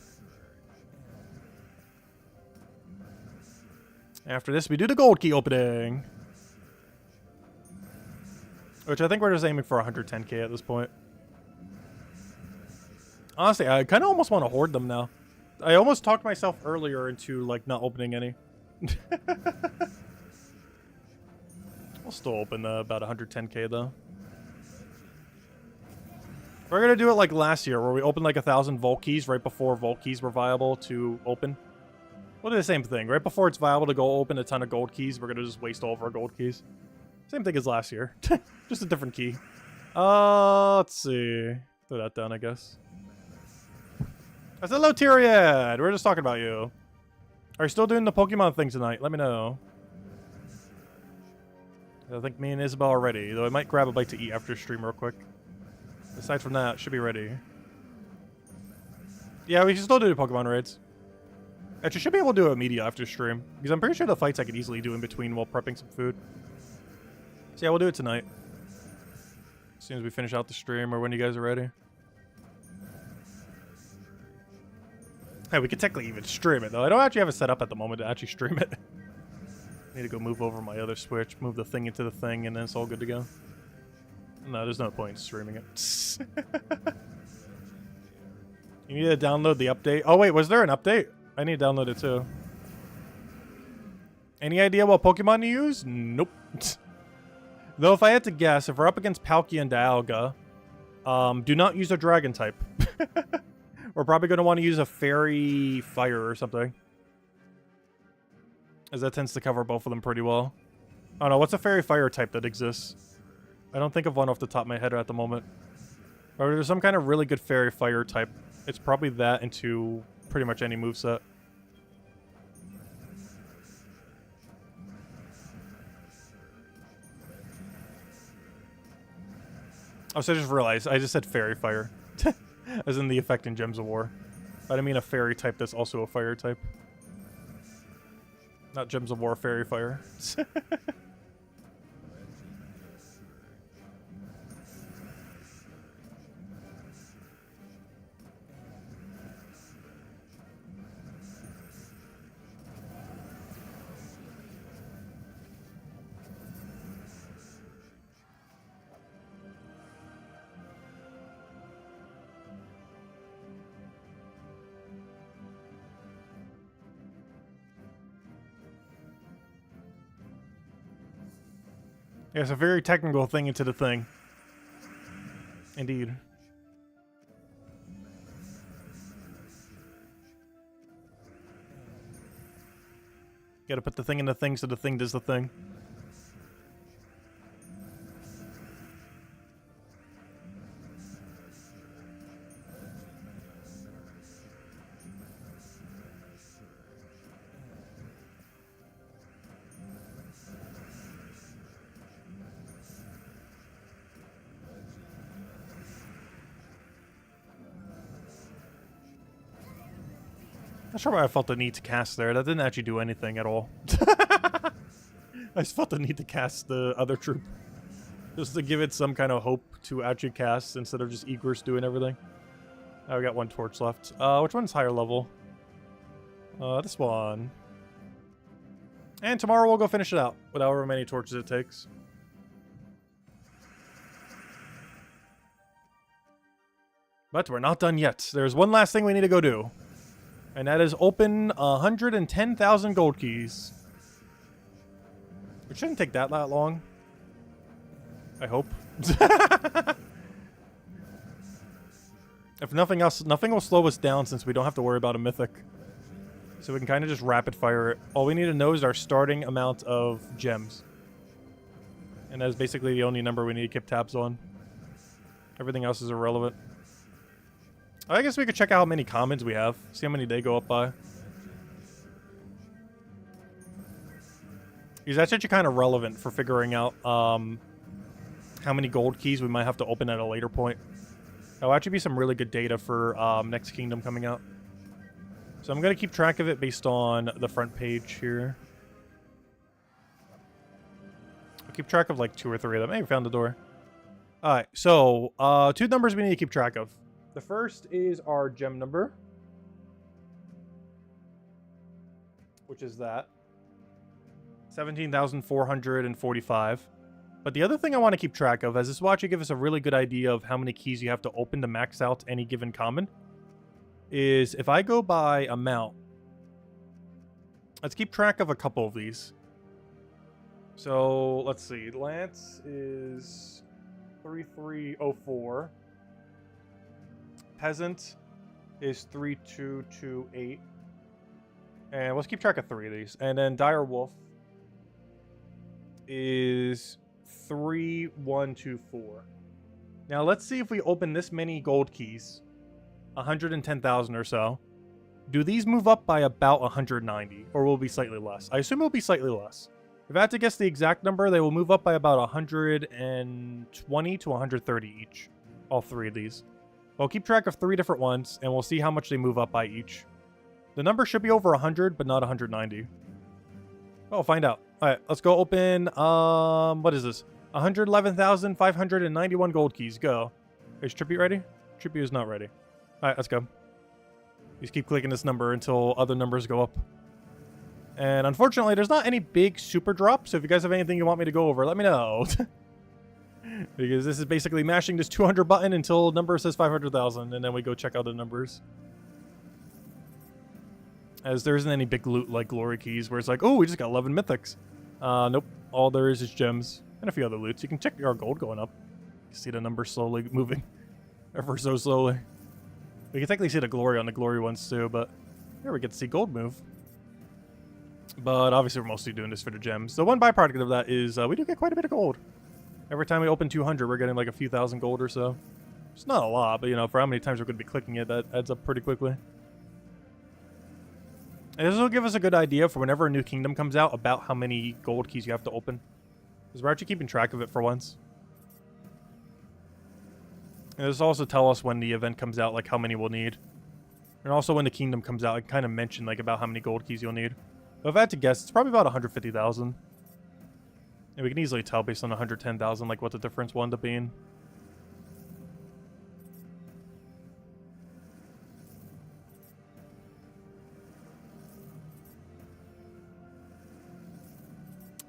After this, we do the gold key opening. Which I think we're just aiming for 110k at this point. Honestly, I kind of almost want to hoard them now. I almost talked myself earlier into, like, not opening any. We'll still open about 110k, though. We're gonna do it like last year, where we opened like 1,000 vault keys right before vault keys were viable to open. We'll do the same thing. Right before it's viable to go open a ton of gold keys, we're gonna just waste all of our gold keys. Same thing as last year. Just a different key. Let's see. Throw that down, I guess. I said, hello, Tyriad! We were just talking about you. Are you still doing the Pokemon thing tonight? Let me know. I think me and Isabel are ready, though I might grab a bite to eat after stream real quick. Aside from that, should be ready. Yeah, we can still do the Pokemon raids. Actually, should be able to do it immediately after stream. Because I'm pretty sure the fights I could easily do in between while prepping some food. So yeah, we'll do it tonight. As soon as we finish out the stream or when you guys are ready. Hey, we could technically even stream it, though. I don't actually have it set up at the moment to actually stream it. I need to go move over my other Switch, move the thing into the thing, and then it's all good to go. No, there's no point in streaming it. You need to download the update. Oh, wait, was there an update? I need to download it, too. Any idea what Pokemon to use? Nope. Though, if I had to guess, if we're up against Palkia and Dialga, do not use a Dragon type. We're probably going to want to use a Fairy Fire or something. As that tends to cover both of them pretty well. I don't know, what's a Fairy Fire type that exists? I don't think of one off the top of my head at the moment. Or there's some kind of really good Fairy Fire type. It's probably that into pretty much any moveset. Oh, so I just realized, I just said Fairy Fire. As in the effect in Gems of War. But I mean a Fairy type that's also a Fire type. Not Gems of War, Fairy Fire. Yeah, it's a very technical thing into the thing. Indeed. Gotta put the thing in the thing so the thing does the thing. Not sure why I felt the need to cast there. That didn't actually do anything at all. I just felt the need to cast the other troop. Just to give it some kind of hope to actually cast instead of just Egress doing everything. Oh, we got one torch left. Which one's higher level? This one. And tomorrow we'll go finish it out with however many torches it takes. But we're not done yet. There's one last thing we need to go do. And that is open 110,000 gold keys. It shouldn't take that long. I hope. If nothing else, nothing will slow us down since we don't have to worry about a mythic. So we can kind of just rapid fire it. All we need to know is our starting amount of gems. And that is basically the only number we need to keep tabs on. Everything else is irrelevant. I guess we could check out how many commons we have. See how many they go up by. Because that's actually kind of relevant for figuring out how many gold keys we might have to open at a later point. That'll actually be some really good data for next kingdom coming out. So I'm going to keep track of it based on the front page here. I'll keep track of like 2 or 3 of them. Hey, we found the door. Alright, so 2 numbers we need to keep track of. The first is our gem number, which is that. 17,445. But the other thing I want to keep track of, as this will actually give us a really good idea of how many keys you have to open to max out any given common, is if I go by amount, let's keep track of a couple of these. So, let's see. Lance is 3304. Peasant is 3228. And let's keep track of 3 of these. And then Dire Wolf is 3124. Now let's see if we open this many gold keys, 110,000 or so. Do these move up by about 190, or will it be slightly less? I assume it will be slightly less. If I had to guess the exact number, they will move up by about 120 to 130 each. All 3 of these. I'll keep track of 3 different ones, and we'll see how much they move up by each. The number should be over 100, but not 190. I'll find out. Alright, let's go open, what is this? 111,591 gold keys. Go. Is Trippy ready? Trippy is not ready. Alright, let's go. Just keep clicking this number until other numbers go up. And unfortunately, there's not any big super drops, so if you guys have anything you want me to go over, let me know. Because this is basically mashing this 200 button until number says 500,000, and then we go check out the numbers. As there isn't any big loot like glory keys, where it's like, oh, we just got 11 mythics. Nope. All there is gems and a few other loots. You can check our gold going up. You see the number slowly moving, ever so slowly. We can technically see the glory on the glory ones too, but here we get to see gold move. But obviously, we're mostly doing this for the gems. The one byproduct of that is we do get quite a bit of gold. Every time we open 200, we're getting like a few thousand gold or so. It's not a lot, but you know, for how many times we're going to be clicking it, that adds up pretty quickly. And this will give us a good idea for whenever a new kingdom comes out about how many gold keys you have to open. Because we're actually keeping track of it for once. And this will also tell us when the event comes out, like how many we'll need. And also when the kingdom comes out, I can kind of mention like about how many gold keys you'll need. But if I had to guess, it's probably about 150,000. And we can easily tell based on 110,000 like what the difference will end up being.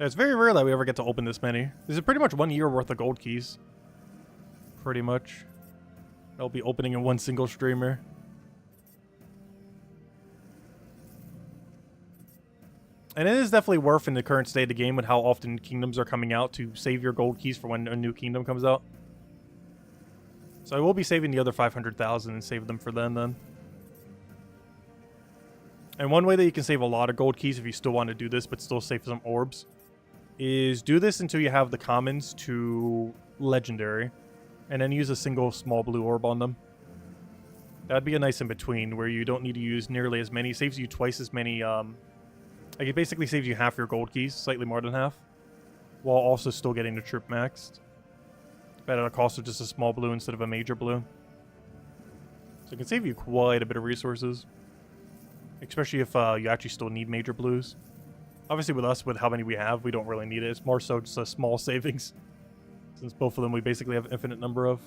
It's very rare that we ever get to open this many. This is pretty much 1 year worth of gold keys. Pretty much. I'll be opening in one single streamer. And it is definitely worth in the current state of the game with how often kingdoms are coming out to save your gold keys for when a new kingdom comes out. So I will be saving the other 500,000 and save them for then. And one way that you can save a lot of gold keys if you still want to do this, but still save some orbs, is do this until you have the commons to legendary, and then use a single small blue orb on them. That'd be a nice in-between, where you don't need to use nearly as many. Saves you twice as many, like it basically saves you half your gold keys, slightly more than half, while also still getting the troop maxed. But at a cost of just a small blue instead of a major blue. So it can save you quite a bit of resources. Especially if you actually still need major blues. Obviously with us, with how many we have, we don't really need it. It's more so just a small savings. Since both of them we basically have an infinite number of.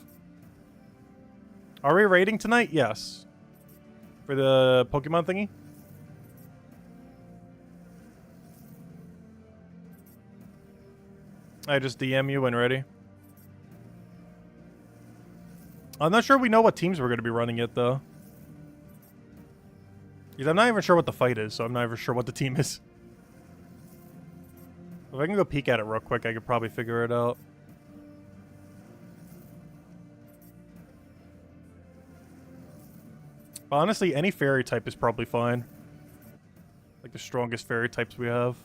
Are we raiding tonight? Yes. For the Pokemon thingy? I just DM you when ready. I'm not sure we know what teams we're going to be running yet, though. Because I'm not even sure what the fight is, so I'm not even sure what the team is. If I can go peek at it real quick, I could probably figure it out. But honestly, any fairy type is probably fine. Like the strongest fairy types we have.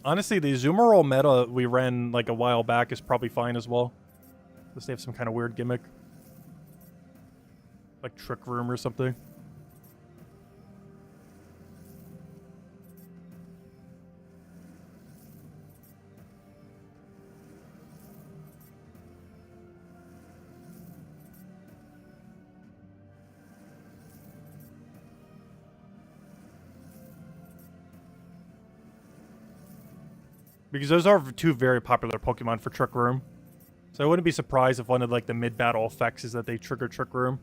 Honestly, the Azumarill meta we ran like a while back is probably fine as well. Unless they have some kind of weird gimmick. Like Trick Room or something. Because those are two very popular Pokemon for Trick Room. So I wouldn't be surprised if one of like the mid-battle effects is that they trigger Trick Room.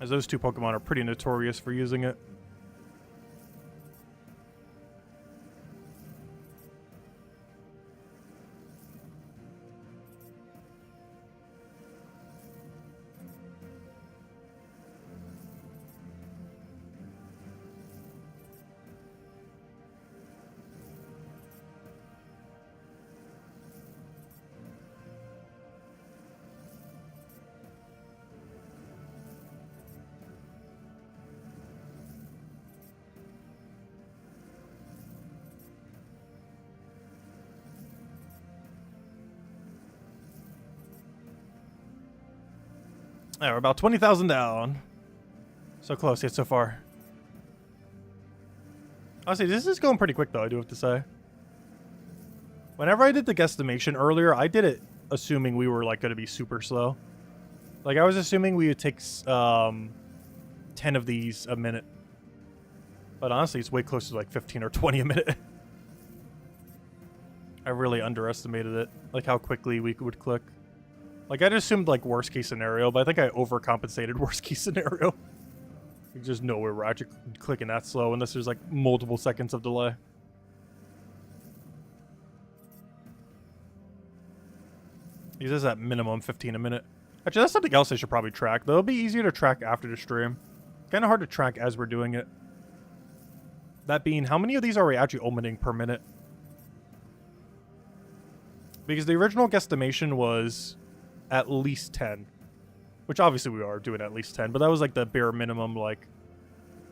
As those two Pokemon are pretty notorious for using it. Yeah, we're about 20,000 down. So close yet so far. Honestly, this is going pretty quick though, I do have to say. Whenever I did the guesstimation earlier, I did it assuming we were like going to be super slow. Like I was assuming we would take 10 of these a minute. But honestly, it's way closer to like 15 or 20 a minute. I really underestimated it. Like how quickly we would click. Like, I just assumed, like, worst case scenario, but I think I overcompensated worst case scenario. There's just no way we're actually clicking that slow unless there's, like, multiple seconds of delay. He says at minimum 15 a minute. Actually, that's something else I should probably track, though. It'll be easier to track after the stream. Kind of hard to track as we're doing it. That being, how many of these are we actually opening per minute? Because the original guesstimation was at least 10. Which obviously we are doing at least 10, but that was like the bare minimum, like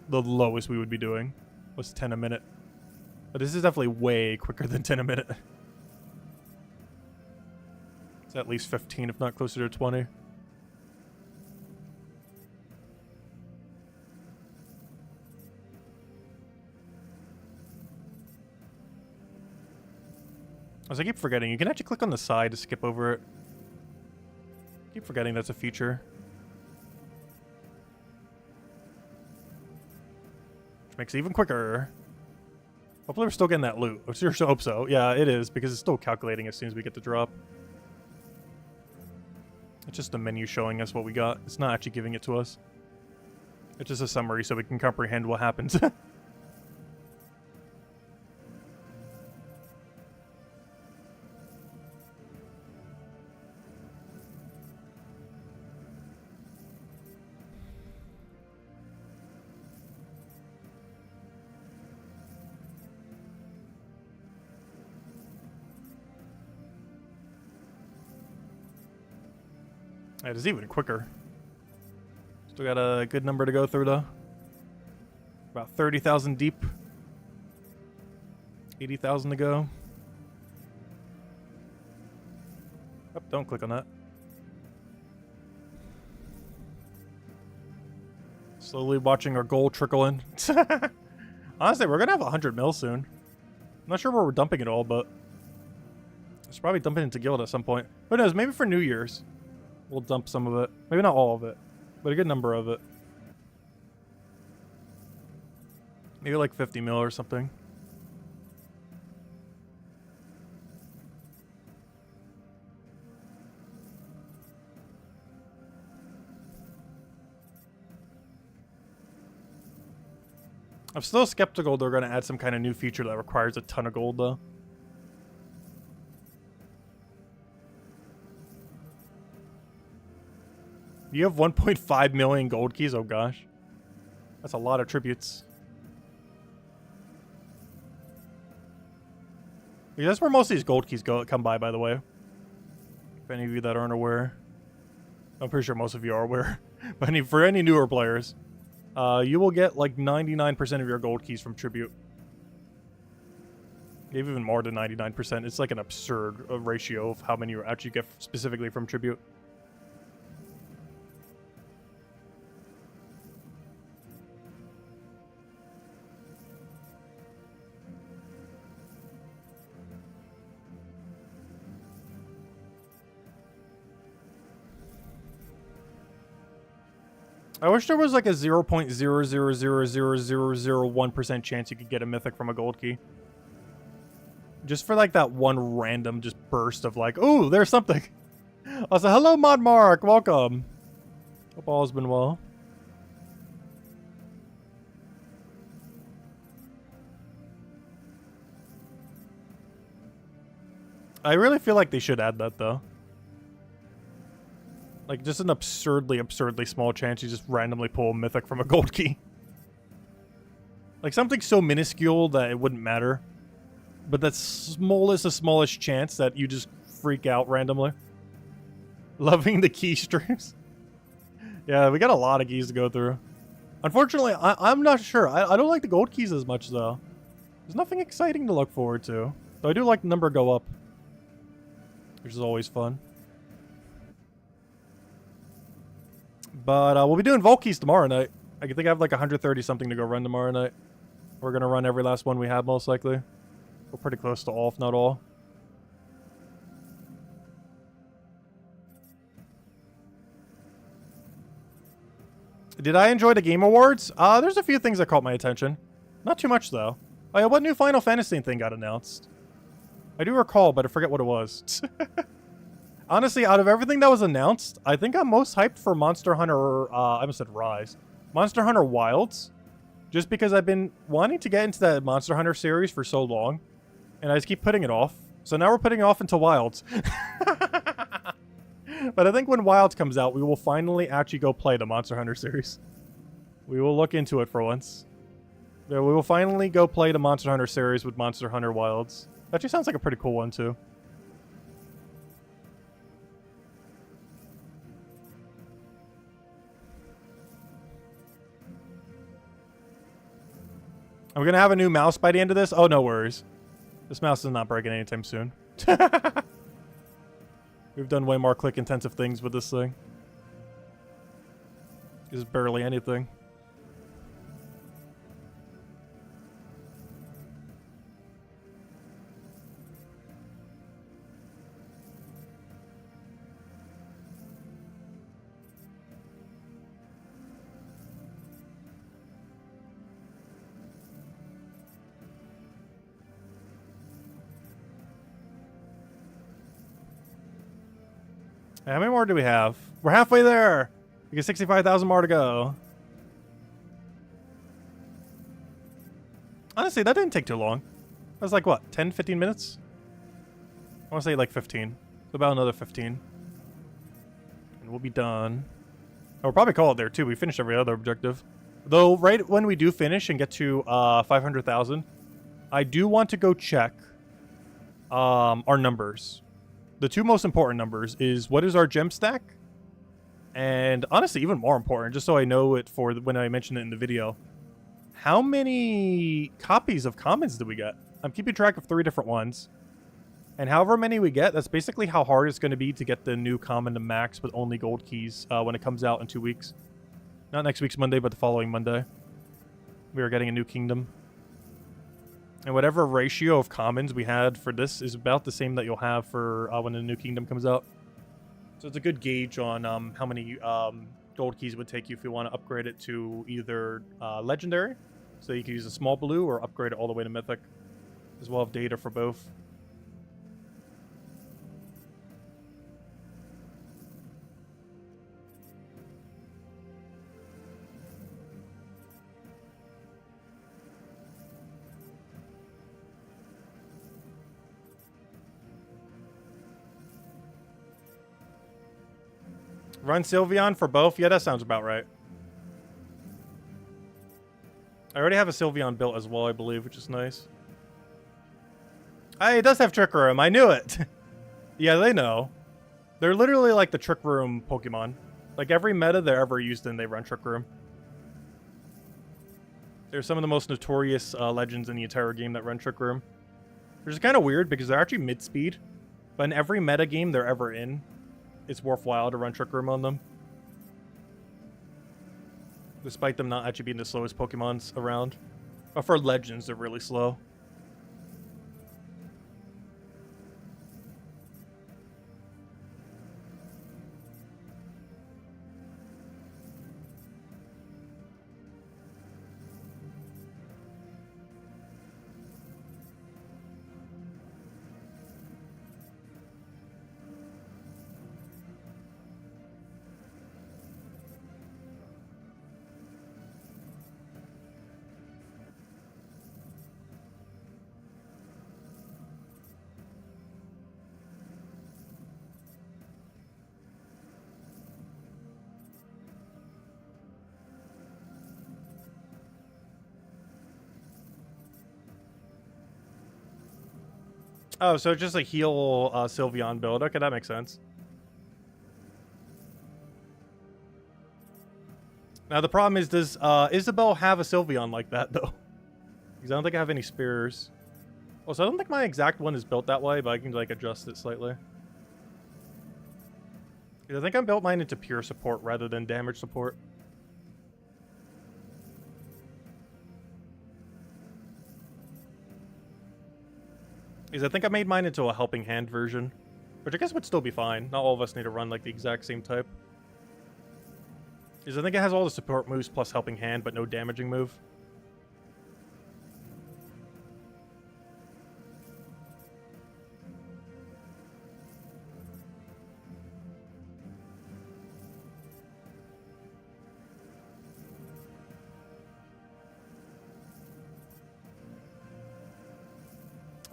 the lowest we would be doing was 10 a minute. But this is definitely way quicker than 10 a minute. It's at least 15, if not closer to 20. I keep forgetting, you can actually click on the side to skip over it. Keep forgetting that's a feature. Which makes it even quicker. Hopefully we're still getting that loot. I sure hope so. Yeah, it is, because it's still calculating as soon as we get the drop. It's just a menu showing us what we got. It's not actually giving it to us. It's just a summary so we can comprehend what happens. It is even quicker. Still got a good number to go through, though. About 30,000 deep. 80,000 to go. Oh, don't click on that. Slowly watching our gold trickle in. Honestly, we're gonna have 100 mil soon. I'm not sure where we're dumping it all, but it's probably dumping into guild at some point. Who knows? Maybe for New Year's, we'll dump some of it. Maybe not all of it, but a good number of it. Maybe like 50 mil or something. I'm still skeptical they're going to add some kind of new feature that requires a ton of gold, though. You have 1.5 million gold keys? Oh, gosh. That's a lot of tributes. Yeah, that's where most of these gold keys come by the way. If any of you that aren't aware. I'm pretty sure most of you are aware. But for any newer players, you will get like 99% of your gold keys from tribute. Maybe even more than 99%. It's like an absurd ratio of how many you actually get specifically from tribute. I wish there was like a 0.0000001% chance you could get a mythic from a gold key. Just for like that one random just burst of like, ooh, there's something. Also, hello, Mod Mark. Welcome. Hope all has been well. I really feel like they should add that, though. Like, just an absurdly small chance you just randomly pull a mythic from a gold key. Like, something so minuscule that it wouldn't matter. But that's smallest chance that you just freak out randomly. Loving the key streams. Yeah, we got a lot of keys to go through. Unfortunately, I'm not sure. I don't like the gold keys as much, though. There's nothing exciting to look forward to. Though I do like the number go up. Which is always fun. But we'll be doing Vault keys tomorrow night. I think I have like 130 something to go run tomorrow night. We're going to run every last one we have, most likely. We're pretty close to all, if not all. Did I enjoy the Game Awards? There's a few things that caught my attention. Not too much, though. Oh, yeah, what new Final Fantasy thing got announced? I do recall, but I forget what it was. Honestly, out of everything that was announced, I think I'm most hyped for Monster Hunter, I almost said Rise. Monster Hunter Wilds. Just because I've been wanting to get into that Monster Hunter series for so long. And I just keep putting it off. So now we're putting it off into Wilds. But I think when Wilds comes out, we will finally actually go play the Monster Hunter series. We will look into it for once. Yeah, we will finally go play the Monster Hunter series with Monster Hunter Wilds. That actually sounds like a pretty cool one, too. Are we going to have a new mouse by the end of this? Oh, no worries. This mouse is not breaking anytime soon. We've done way more click-intensive things with this thing. This is barely anything. How many more do we have? We're halfway there. We get 65,000 more to go. Honestly, that didn't take too long. That was like, what, 10, 15 minutes? I want to say like 15. About another 15. And we'll be done. Oh, we'll probably call it there, too. We finished every other objective. Though, right when we do finish and get to 500,000, I do want to go check our numbers. The two most important numbers is what is our gem stack And honestly, even more important, just so I know it for when I mention it in the video, how many copies of commons did we get? I'm keeping track of 3 different ones. And however many we get, that's basically how hard it's going to be to get the new common to max with only gold keys when it comes out in 2 weeks. Not next week's Monday, but the following Monday. We are getting a new kingdom. And whatever ratio of commons we had for this is about the same that you'll have for when the new kingdom comes out. So it's a good gauge on how many gold keys it would take you if you want to upgrade it to either legendary, so you can use a small blue, or upgrade it all the way to mythic. As well have data for both. Run Sylveon for both? Yeah, that sounds about right. I already have a Sylveon built as well, I believe, which is nice. Hey, it does have Trick Room. I knew it. Yeah, they know. They're literally like the Trick Room Pokemon. Like every meta they're ever used in, they run Trick Room. They're some of the most notorious legends in the entire game that run Trick Room. Which is kind of weird because they're actually mid-speed. But in every meta game they're ever in, it's worthwhile to run Trick Room on them. Despite them not actually being the slowest Pokemons around. But for legends, they're really slow. Oh, so just a heal Sylveon build. Okay, that makes sense. Now the problem is, does Isabelle have a Sylveon like that though? Because I don't think I have any spears. Also, I don't think my exact one is built that way, but I can like adjust it slightly. Because I think I built mine into pure support rather than damage support. Because I think I made mine into a helping hand version, which I guess would still be fine. Not all of us need to run like the exact same type. Because I think it has all the support moves plus helping hand, but no damaging move.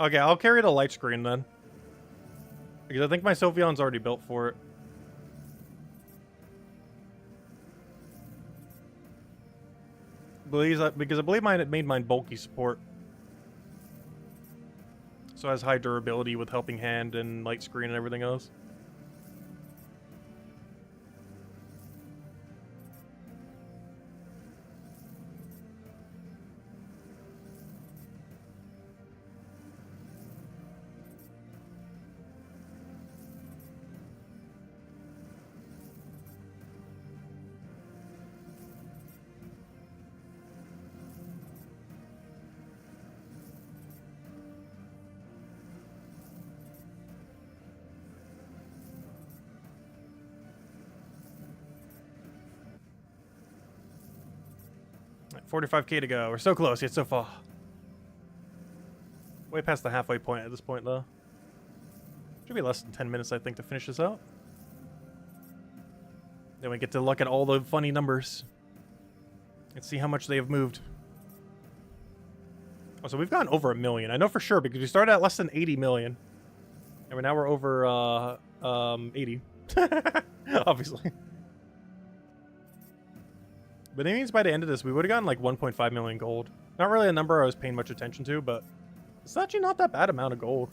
Okay, I'll carry the light screen then. Because I think my Sylveon's already built for it. Because I believe mine made mine bulky support. So it has high durability with helping hand and light screen and everything else. Right, 45k to go. We're so close, yet so far. Way past the halfway point at this point, though. Should be less than 10 minutes, I think, to finish this out. Then we get to look at all the funny numbers. And see how much they have moved. Oh, so we've gotten over 1 million. I know for sure, because we started at less than 80 million. And now we're over, 80. Obviously. But it means by the end of this, we would have gotten like 1.5 million gold. Not really a number I was paying much attention to, but it's actually not that bad amount of gold.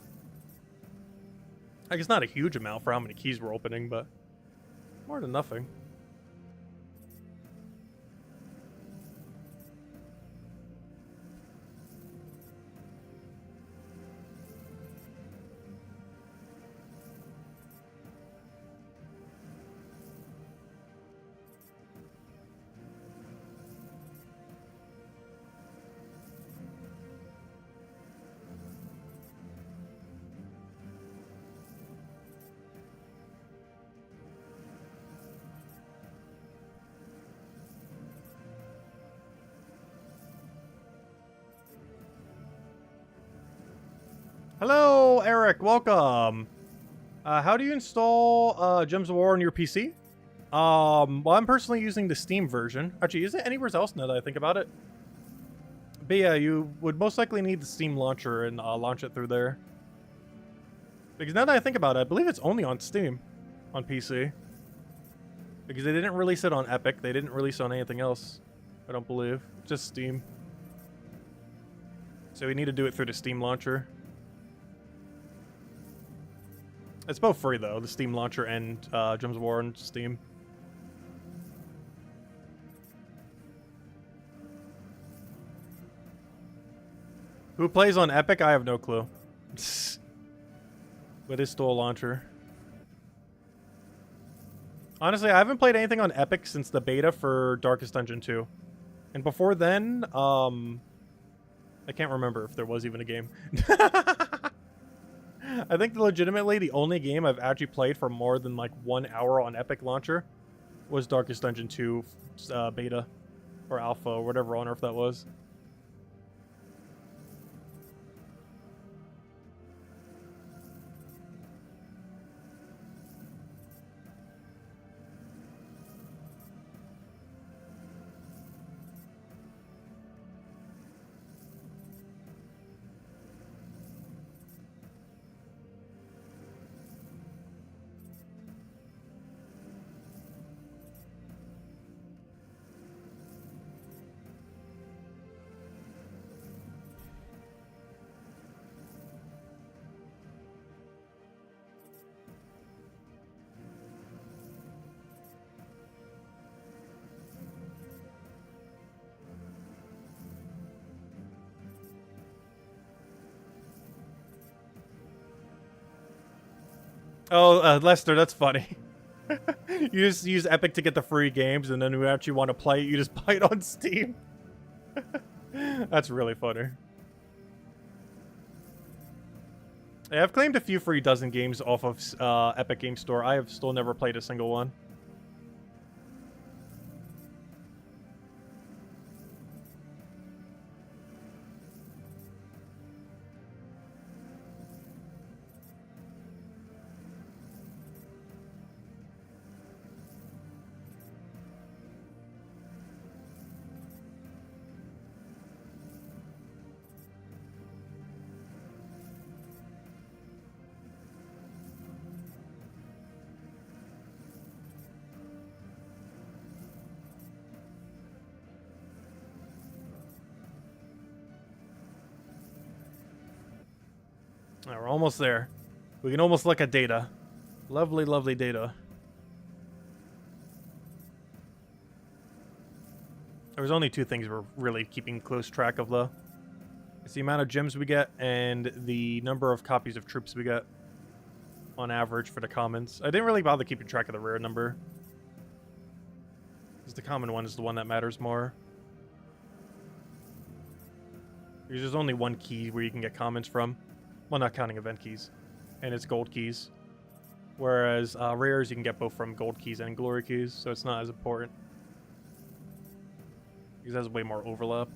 Like, it's not a huge amount for how many keys we're opening, but more than nothing. Hello, Eric. Welcome. How do you install Gems of War on your PC? Well, I'm personally using the Steam version. Actually, is it anywhere else now that I think about it? But yeah, you would most likely need the Steam launcher and launch it through there. Because now that I think about it, I believe it's only on Steam on PC. Because they didn't release it on Epic. They didn't release it on anything else. I don't believe. Just Steam. So we need to do it through the Steam launcher. It's both free though, the Steam launcher and Gems of War on Steam. Who plays on Epic? I have no clue. But it's still a launcher. Honestly, I haven't played anything on Epic since the beta for Darkest Dungeon 2. And before then, I can't remember if there was even a game. I think legitimately the only game I've actually played for more than like 1 hour on Epic Launcher was Darkest Dungeon 2 beta or alpha or whatever on earth that was. Oh, Lester, that's funny. You just use Epic to get the free games, and then when you actually want to play it, you just buy it on Steam. That's really funny. Yeah, I've claimed a few free dozen games off of Epic Game Store. I have still never played a single one. We're almost there. We can almost look at data. Lovely, lovely data. There's only two things we're really keeping close track of, though. It's the amount of gems we get and the number of copies of troops we get on average for the commons. I didn't really bother keeping track of the rare number, because the common one is the one that matters more. Because there's only one key where you can get commons from. Well, not counting event keys. And it's gold keys. Whereas rares you can get both from gold keys and glory keys, so it's not as important. Because it has way more overlap.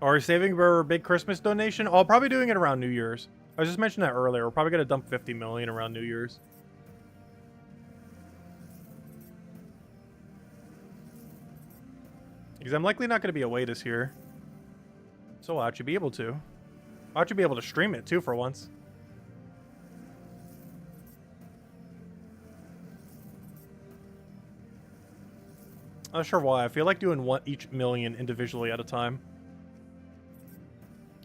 Are we saving for a big Christmas donation? Oh, I'll probably doing it around New Year's. I was just mentioning that earlier. We're probably going to dump 50 million around New Year's. Because I'm likely not going to be away this year. So I'll actually be able to. I'll actually be able to stream it too for once. I'm not sure why. I feel like doing each million individually at a time.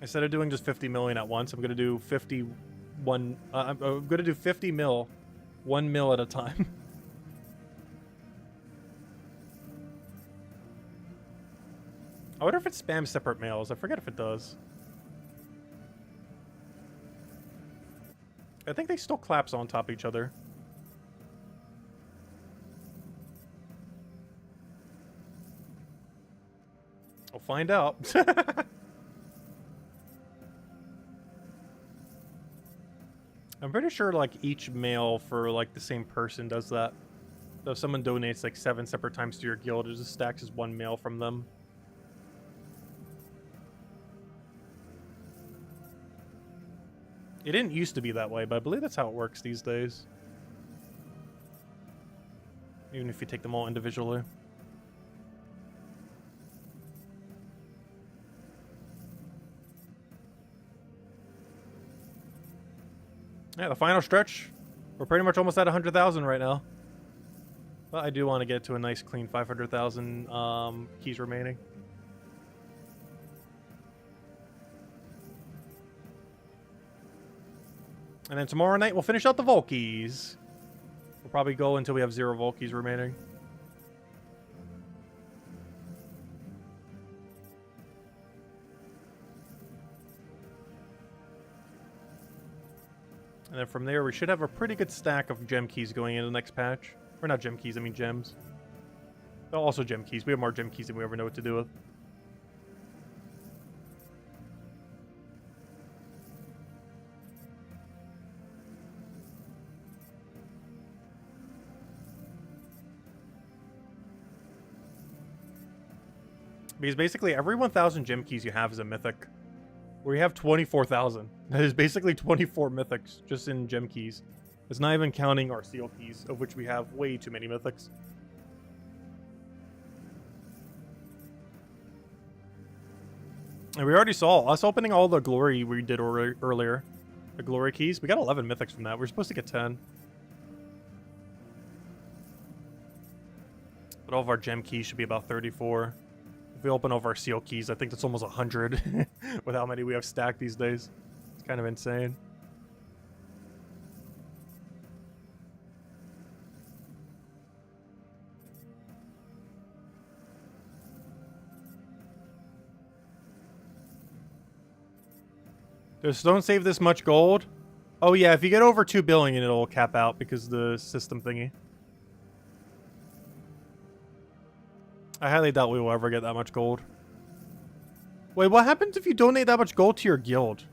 Instead of doing just 50 million at once, I'm going to do 51... I'm going to do 50 mil, 1 mil at a time. wonder if it spams separate mails. I forget if it does. I think they still collapse on top of each other. We'll find out. I'm pretty sure, like, each mail for, like, the same person does that. So if someone donates, like, 7 separate times to your guild, it just stacks as one mail from them. It didn't used to be that way, but I believe that's how it works these days. Even if you take them all individually. Yeah, the final stretch. We're pretty much almost at 100,000 right now. But I do want to get to a nice clean 500,000 keys remaining. And then tomorrow night we'll finish out the Volkies. We'll probably go until we have 0 Volkies remaining. And then from there, we should have a pretty good stack of gem keys going into the next patch. Or not gem keys, I mean gems. Oh, also gem keys. We have more gem keys than we ever know what to do with. Because basically every 1,000 gem keys you have is a mythic. We have 24,000. That is basically 24 mythics just in gem keys. It's not even counting our seal keys, of which we have way too many mythics. And we already saw us opening all the glory we did earlier. The glory keys. We got 11 mythics from that. We're supposed to get 10. But all of our gem keys should be about 34. If we open all of our seal keys, I think that's almost 100 with how many we have stacked these days. It's kind of insane. Just don't save this much gold. Oh yeah, if you get over 2 billion, it'll cap out because of the system thingy. I highly doubt we will ever get that much gold. Wait, what happens if you donate that much gold to your guild?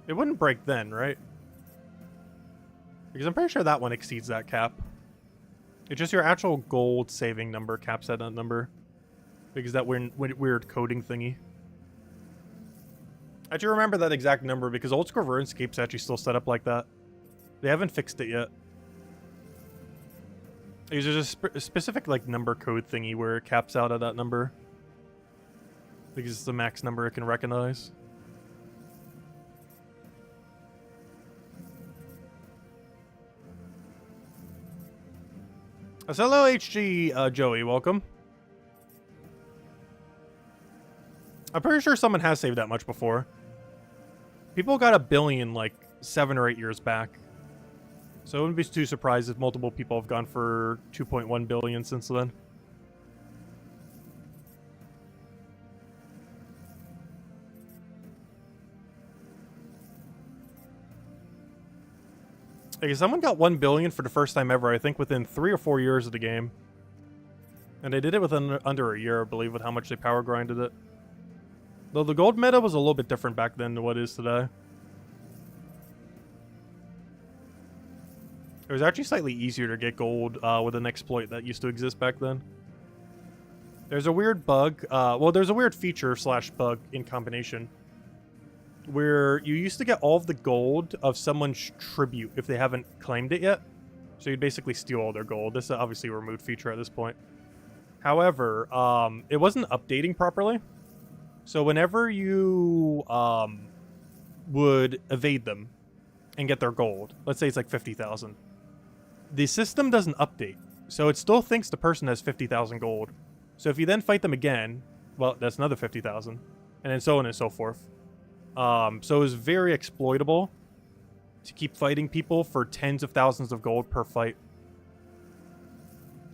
It wouldn't break then, right? Because I'm pretty sure that one exceeds that cap. It's just your actual gold saving number caps at that number. Because that weird coding thingy. I do remember that exact number because Old School RuneScape's actually still set up like that. They haven't fixed it yet. There's a specific like number code thingy where it caps out at that number. Because it's the max number it can recognize. Hello HG Joey, welcome. I'm pretty sure someone has saved that much before. People got 1 billion like 7 or 8 years back. So I wouldn't be too surprised if multiple people have gone for 2.1 billion since then. Like, someone got 1 billion for the first time ever, I think within 3 or 4 years of the game. And they did it within under a year, I believe, with how much they power grinded it. Though the gold meta was a little bit different back then than what it is today. It was actually slightly easier to get gold with an exploit that used to exist back then. There's a weird bug, well, there's a weird feature slash bug in combination where you used to get all of the gold of someone's tribute if they haven't claimed it yet. So you'd basically steal all their gold. This is obviously a removed feature at this point. However, it wasn't updating properly. So whenever you would evade them and get their gold, let's say it's like 50,000, the system doesn't update. So it still thinks the person has 50,000 gold. So if you then fight them again, well, that's another 50,000. And then so on and so forth. So it was very exploitable to keep fighting people for tens of thousands of gold per fight.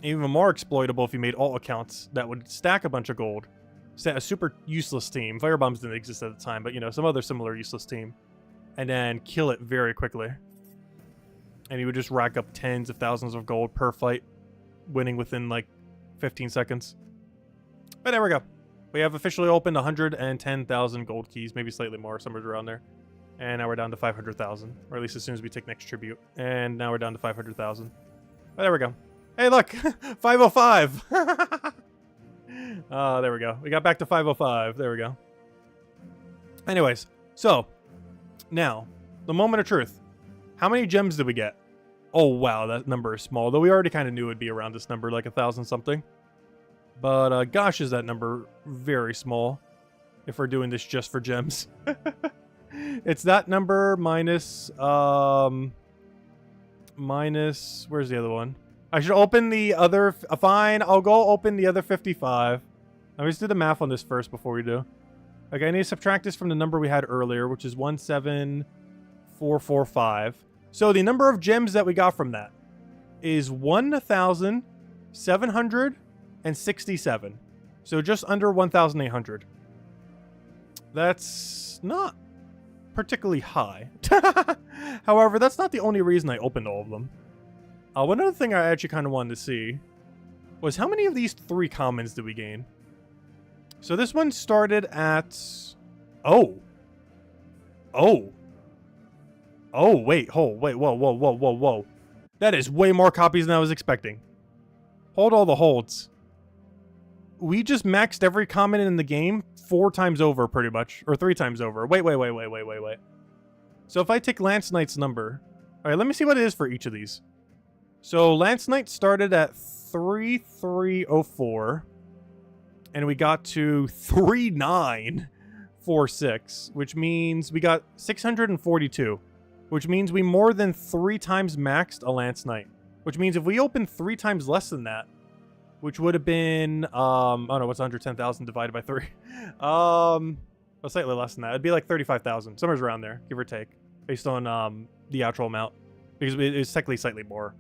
Even more exploitable if you made alt accounts that would stack a bunch of gold. a super useless team. Firebombs didn't exist at the time, but, you know, some other similar useless team. And then kill it very quickly. And he would just rack up tens of thousands of gold per fight, winning within, like, 15 seconds. But there we go. We have officially opened 110,000 gold keys, maybe slightly more, somewhere around there. And now we're down to 500,000, or at least as soon as we take next tribute. And now we're down to 500,000. But there we go. Hey, look! 505! There we go. We got back to 505. There we go. Anyways, so, now, the moment of truth. How many gems did we get? Oh, wow, that number is small. Though we already kind of knew it would be around this number, like 1,000 something. But, gosh, is that number very small. If we're doing this just for gems. It's that number minus, minus, where's the other one? I should open the other, fine, I'll go open the other 55. Let me just do the math on this first before we do. Okay, I need to subtract this from the number we had earlier, which is 17445. So the number of gems that we got from that is 1,767. So just under 1,800. That's not particularly high. However, that's not the only reason I opened all of them. One other thing I actually kind of wanted to see was how many of these 3 commons did we gain? So this one started at... Oh, wait, whoa. That is way more copies than I was expecting. Hold all the holds. We just maxed every common in the game 4 times over, pretty much. Or 3 times over. Wait. So if I take Lance Knight's number... Alright, let me see what it is for each of these. So Lance Knight started at 3304. And we got to 3946. Which means we got 642. Which means we more than 3 times maxed a Lance Knight. Which means if we open 3 times less than that, which would have been, oh no, what's 110,000 divided by 3? Well, slightly less than that. It'd be like 35,000, somewhere around there, give or take, based on the actual amount. Because it's technically slightly more.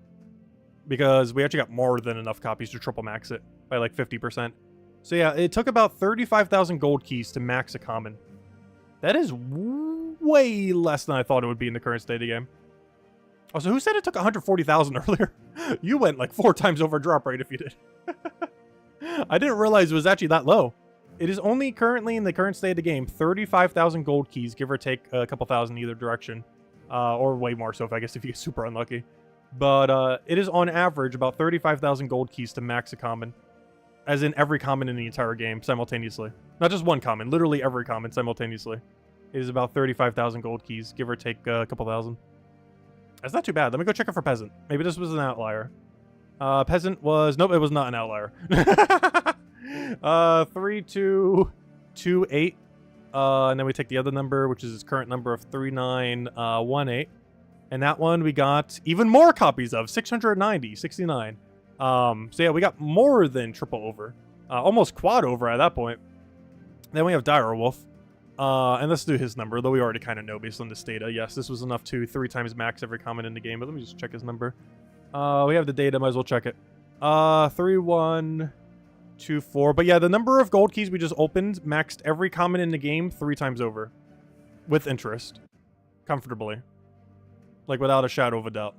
Because we actually got more than enough copies to triple max it by like 50%. So yeah, it took about 35,000 gold keys to max a common. That is way less than I thought it would be in the current state of the game. Also, who said it took 140,000 earlier? You went like 4 times over drop rate if you did. I didn't realize it was actually that low. It is only currently in the current state of the game 35,000 gold keys, give or take a couple thousand either direction. Or way more so, if I guess if you get super unlucky. But it is on average about 35,000 gold keys to max a common. As in every common in the entire game simultaneously. Not just one common, literally every common simultaneously. It is about 35,000 gold keys, give or take a couple thousand. That's not too bad. Let me go check it for Peasant. Maybe this was an outlier. Peasant was... Nope, it was not an outlier. 3228. And then we take the other number, which is its current number of 3918. And that one we got even more copies of. 690, 69. So yeah, we got more than triple over. Almost quad over at that point. Then we have Dire Wolf. And let's do his number, though we already kind of know based on this data. Yes, this was enough to 3 times max every common in the game, but let me just check his number. We have the data, might as well check it. 3124. But yeah, the number of gold keys we just opened maxed every common in the game 3 times over. With interest. Comfortably. Like without a shadow of a doubt.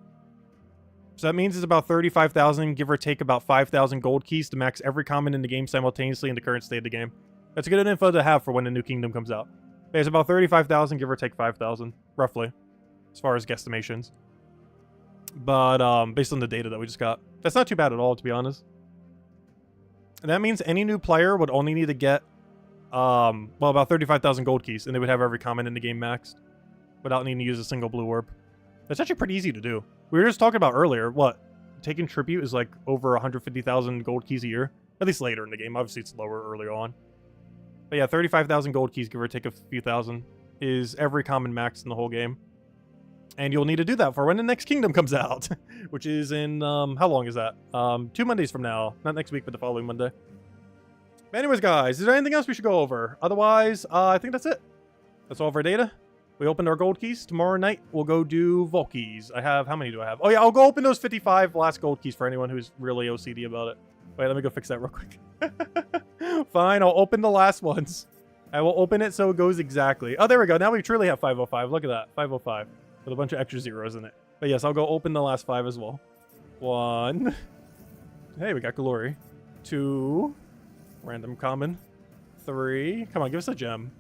So that means it's about 35,000, give or take about 5,000 gold keys to max every common in the game simultaneously in the current state of the game. That's good info to have for when the new kingdom comes out. It's about 35,000, give or take 5,000, roughly, as far as guesstimations. But based on the data that we just got, that's not too bad at all, to be honest. And that means any new player would only need to get, well, about 35,000 gold keys, and they would have every common in the game maxed, without needing to use a single blue orb. That's actually pretty easy to do. We were just talking about earlier, what? Taking tribute is like over 150,000 gold keys a year. At least later in the game. Obviously, it's lower early on. But yeah, 35,000 gold keys, give or take a few thousand, is every common max in the whole game. And you'll need to do that for when the next kingdom comes out. Which is in, how long is that? 2 Mondays from now. Not next week, but the following Monday. But anyways, guys, is there anything else we should go over? Otherwise, I think that's it. That's all of our data. We opened our gold keys. Tomorrow night, we'll go do vault keys. I have, how many do I have? Oh yeah, I'll go open those 55 last gold keys for anyone who's really OCD about it. Wait, let me go fix that real quick. Fine, I'll open the last ones. I will open it so it goes exactly. Oh, there we go. Now we truly have 505. Look at that. 505. With a bunch of extra zeros in it. But yes, I'll go open the last 5 as well. 1. Hey, we got glory. 2. Random common. 3. Come on, give us a gem.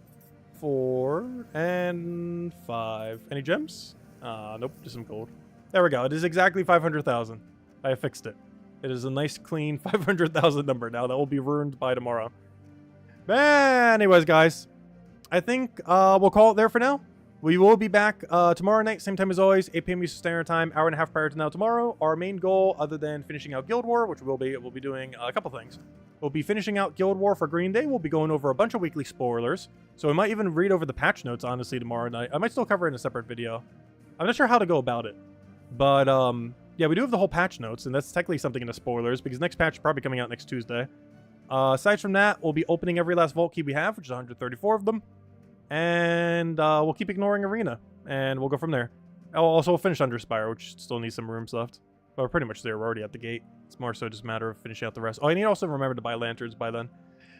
4. And 5. Any gems? Nope, just some gold. There we go. It is exactly 500,000. I fixed it. It is a nice, clean 500,000 number now that will be ruined by tomorrow. But anyways, guys, I think we'll call it there for now. We will be back tomorrow night, same time as always, 8 p.m. Eastern Standard Time, hour and a half prior to now tomorrow. Our main goal, other than finishing out Guild War, which we'll be doing a couple things. We'll be finishing out Guild War for Green Day. We'll be going over a bunch of weekly spoilers. So we might even read over the patch notes, honestly, tomorrow night. I might still cover it in a separate video. I'm not sure how to go about it. But, yeah, we do have the whole patch notes, and that's technically something in the spoilers, because next patch is probably coming out next Tuesday. Aside from that, we'll be opening every last vault key we have, which is 134 of them. And we'll keep ignoring Arena, and we'll go from there. I'll also finish under Spire, which still needs some rooms left. But we're pretty much there. We're already at the gate. It's more so just a matter of finishing out the rest. Oh, I need to also remember to buy lanterns by then.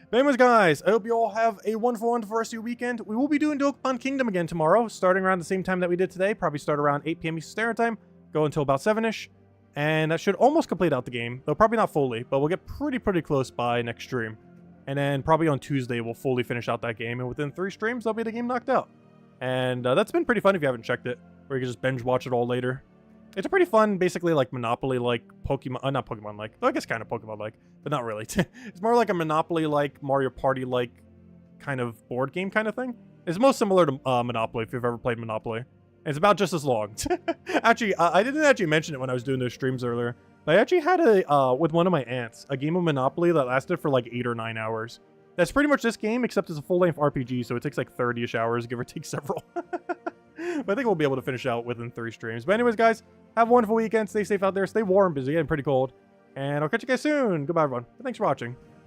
But anyways, guys, I hope you all have a wonderful rest of your weekend. We will be doing Dokkan Kingdom again tomorrow, starting around the same time that we did today. Probably start around 8 p.m. Eastern Standard Time, go until about 7-ish. And that should almost complete out the game, though probably not fully, but we'll get pretty close by next stream. And then probably on Tuesday, we'll fully finish out that game, and within 3 streams, that'll be the game knocked out. And that's been pretty fun if you haven't checked it, where you can just binge watch it all later. It's a pretty fun, basically like Monopoly-like Pokemon, not Pokemon-like, though I guess kind of Pokemon-like, but not really. It's more like a Monopoly-like, Mario Party-like kind of board game kind of thing. It's most similar to Monopoly, if you've ever played Monopoly. It's about just as long. Actually, I didn't actually mention it when I was doing those streams earlier. But I actually had with one of my aunts, a game of Monopoly that lasted for like 8 or 9 hours. That's pretty much this game, except it's a full-length RPG, so it takes like 30-ish hours, give or take several. But I think we'll be able to finish out within 3 streams. But anyways, guys, have a wonderful weekend. Stay safe out there. Stay warm, busy, getting pretty cold. And I'll catch you guys soon. Goodbye, everyone. Thanks for watching.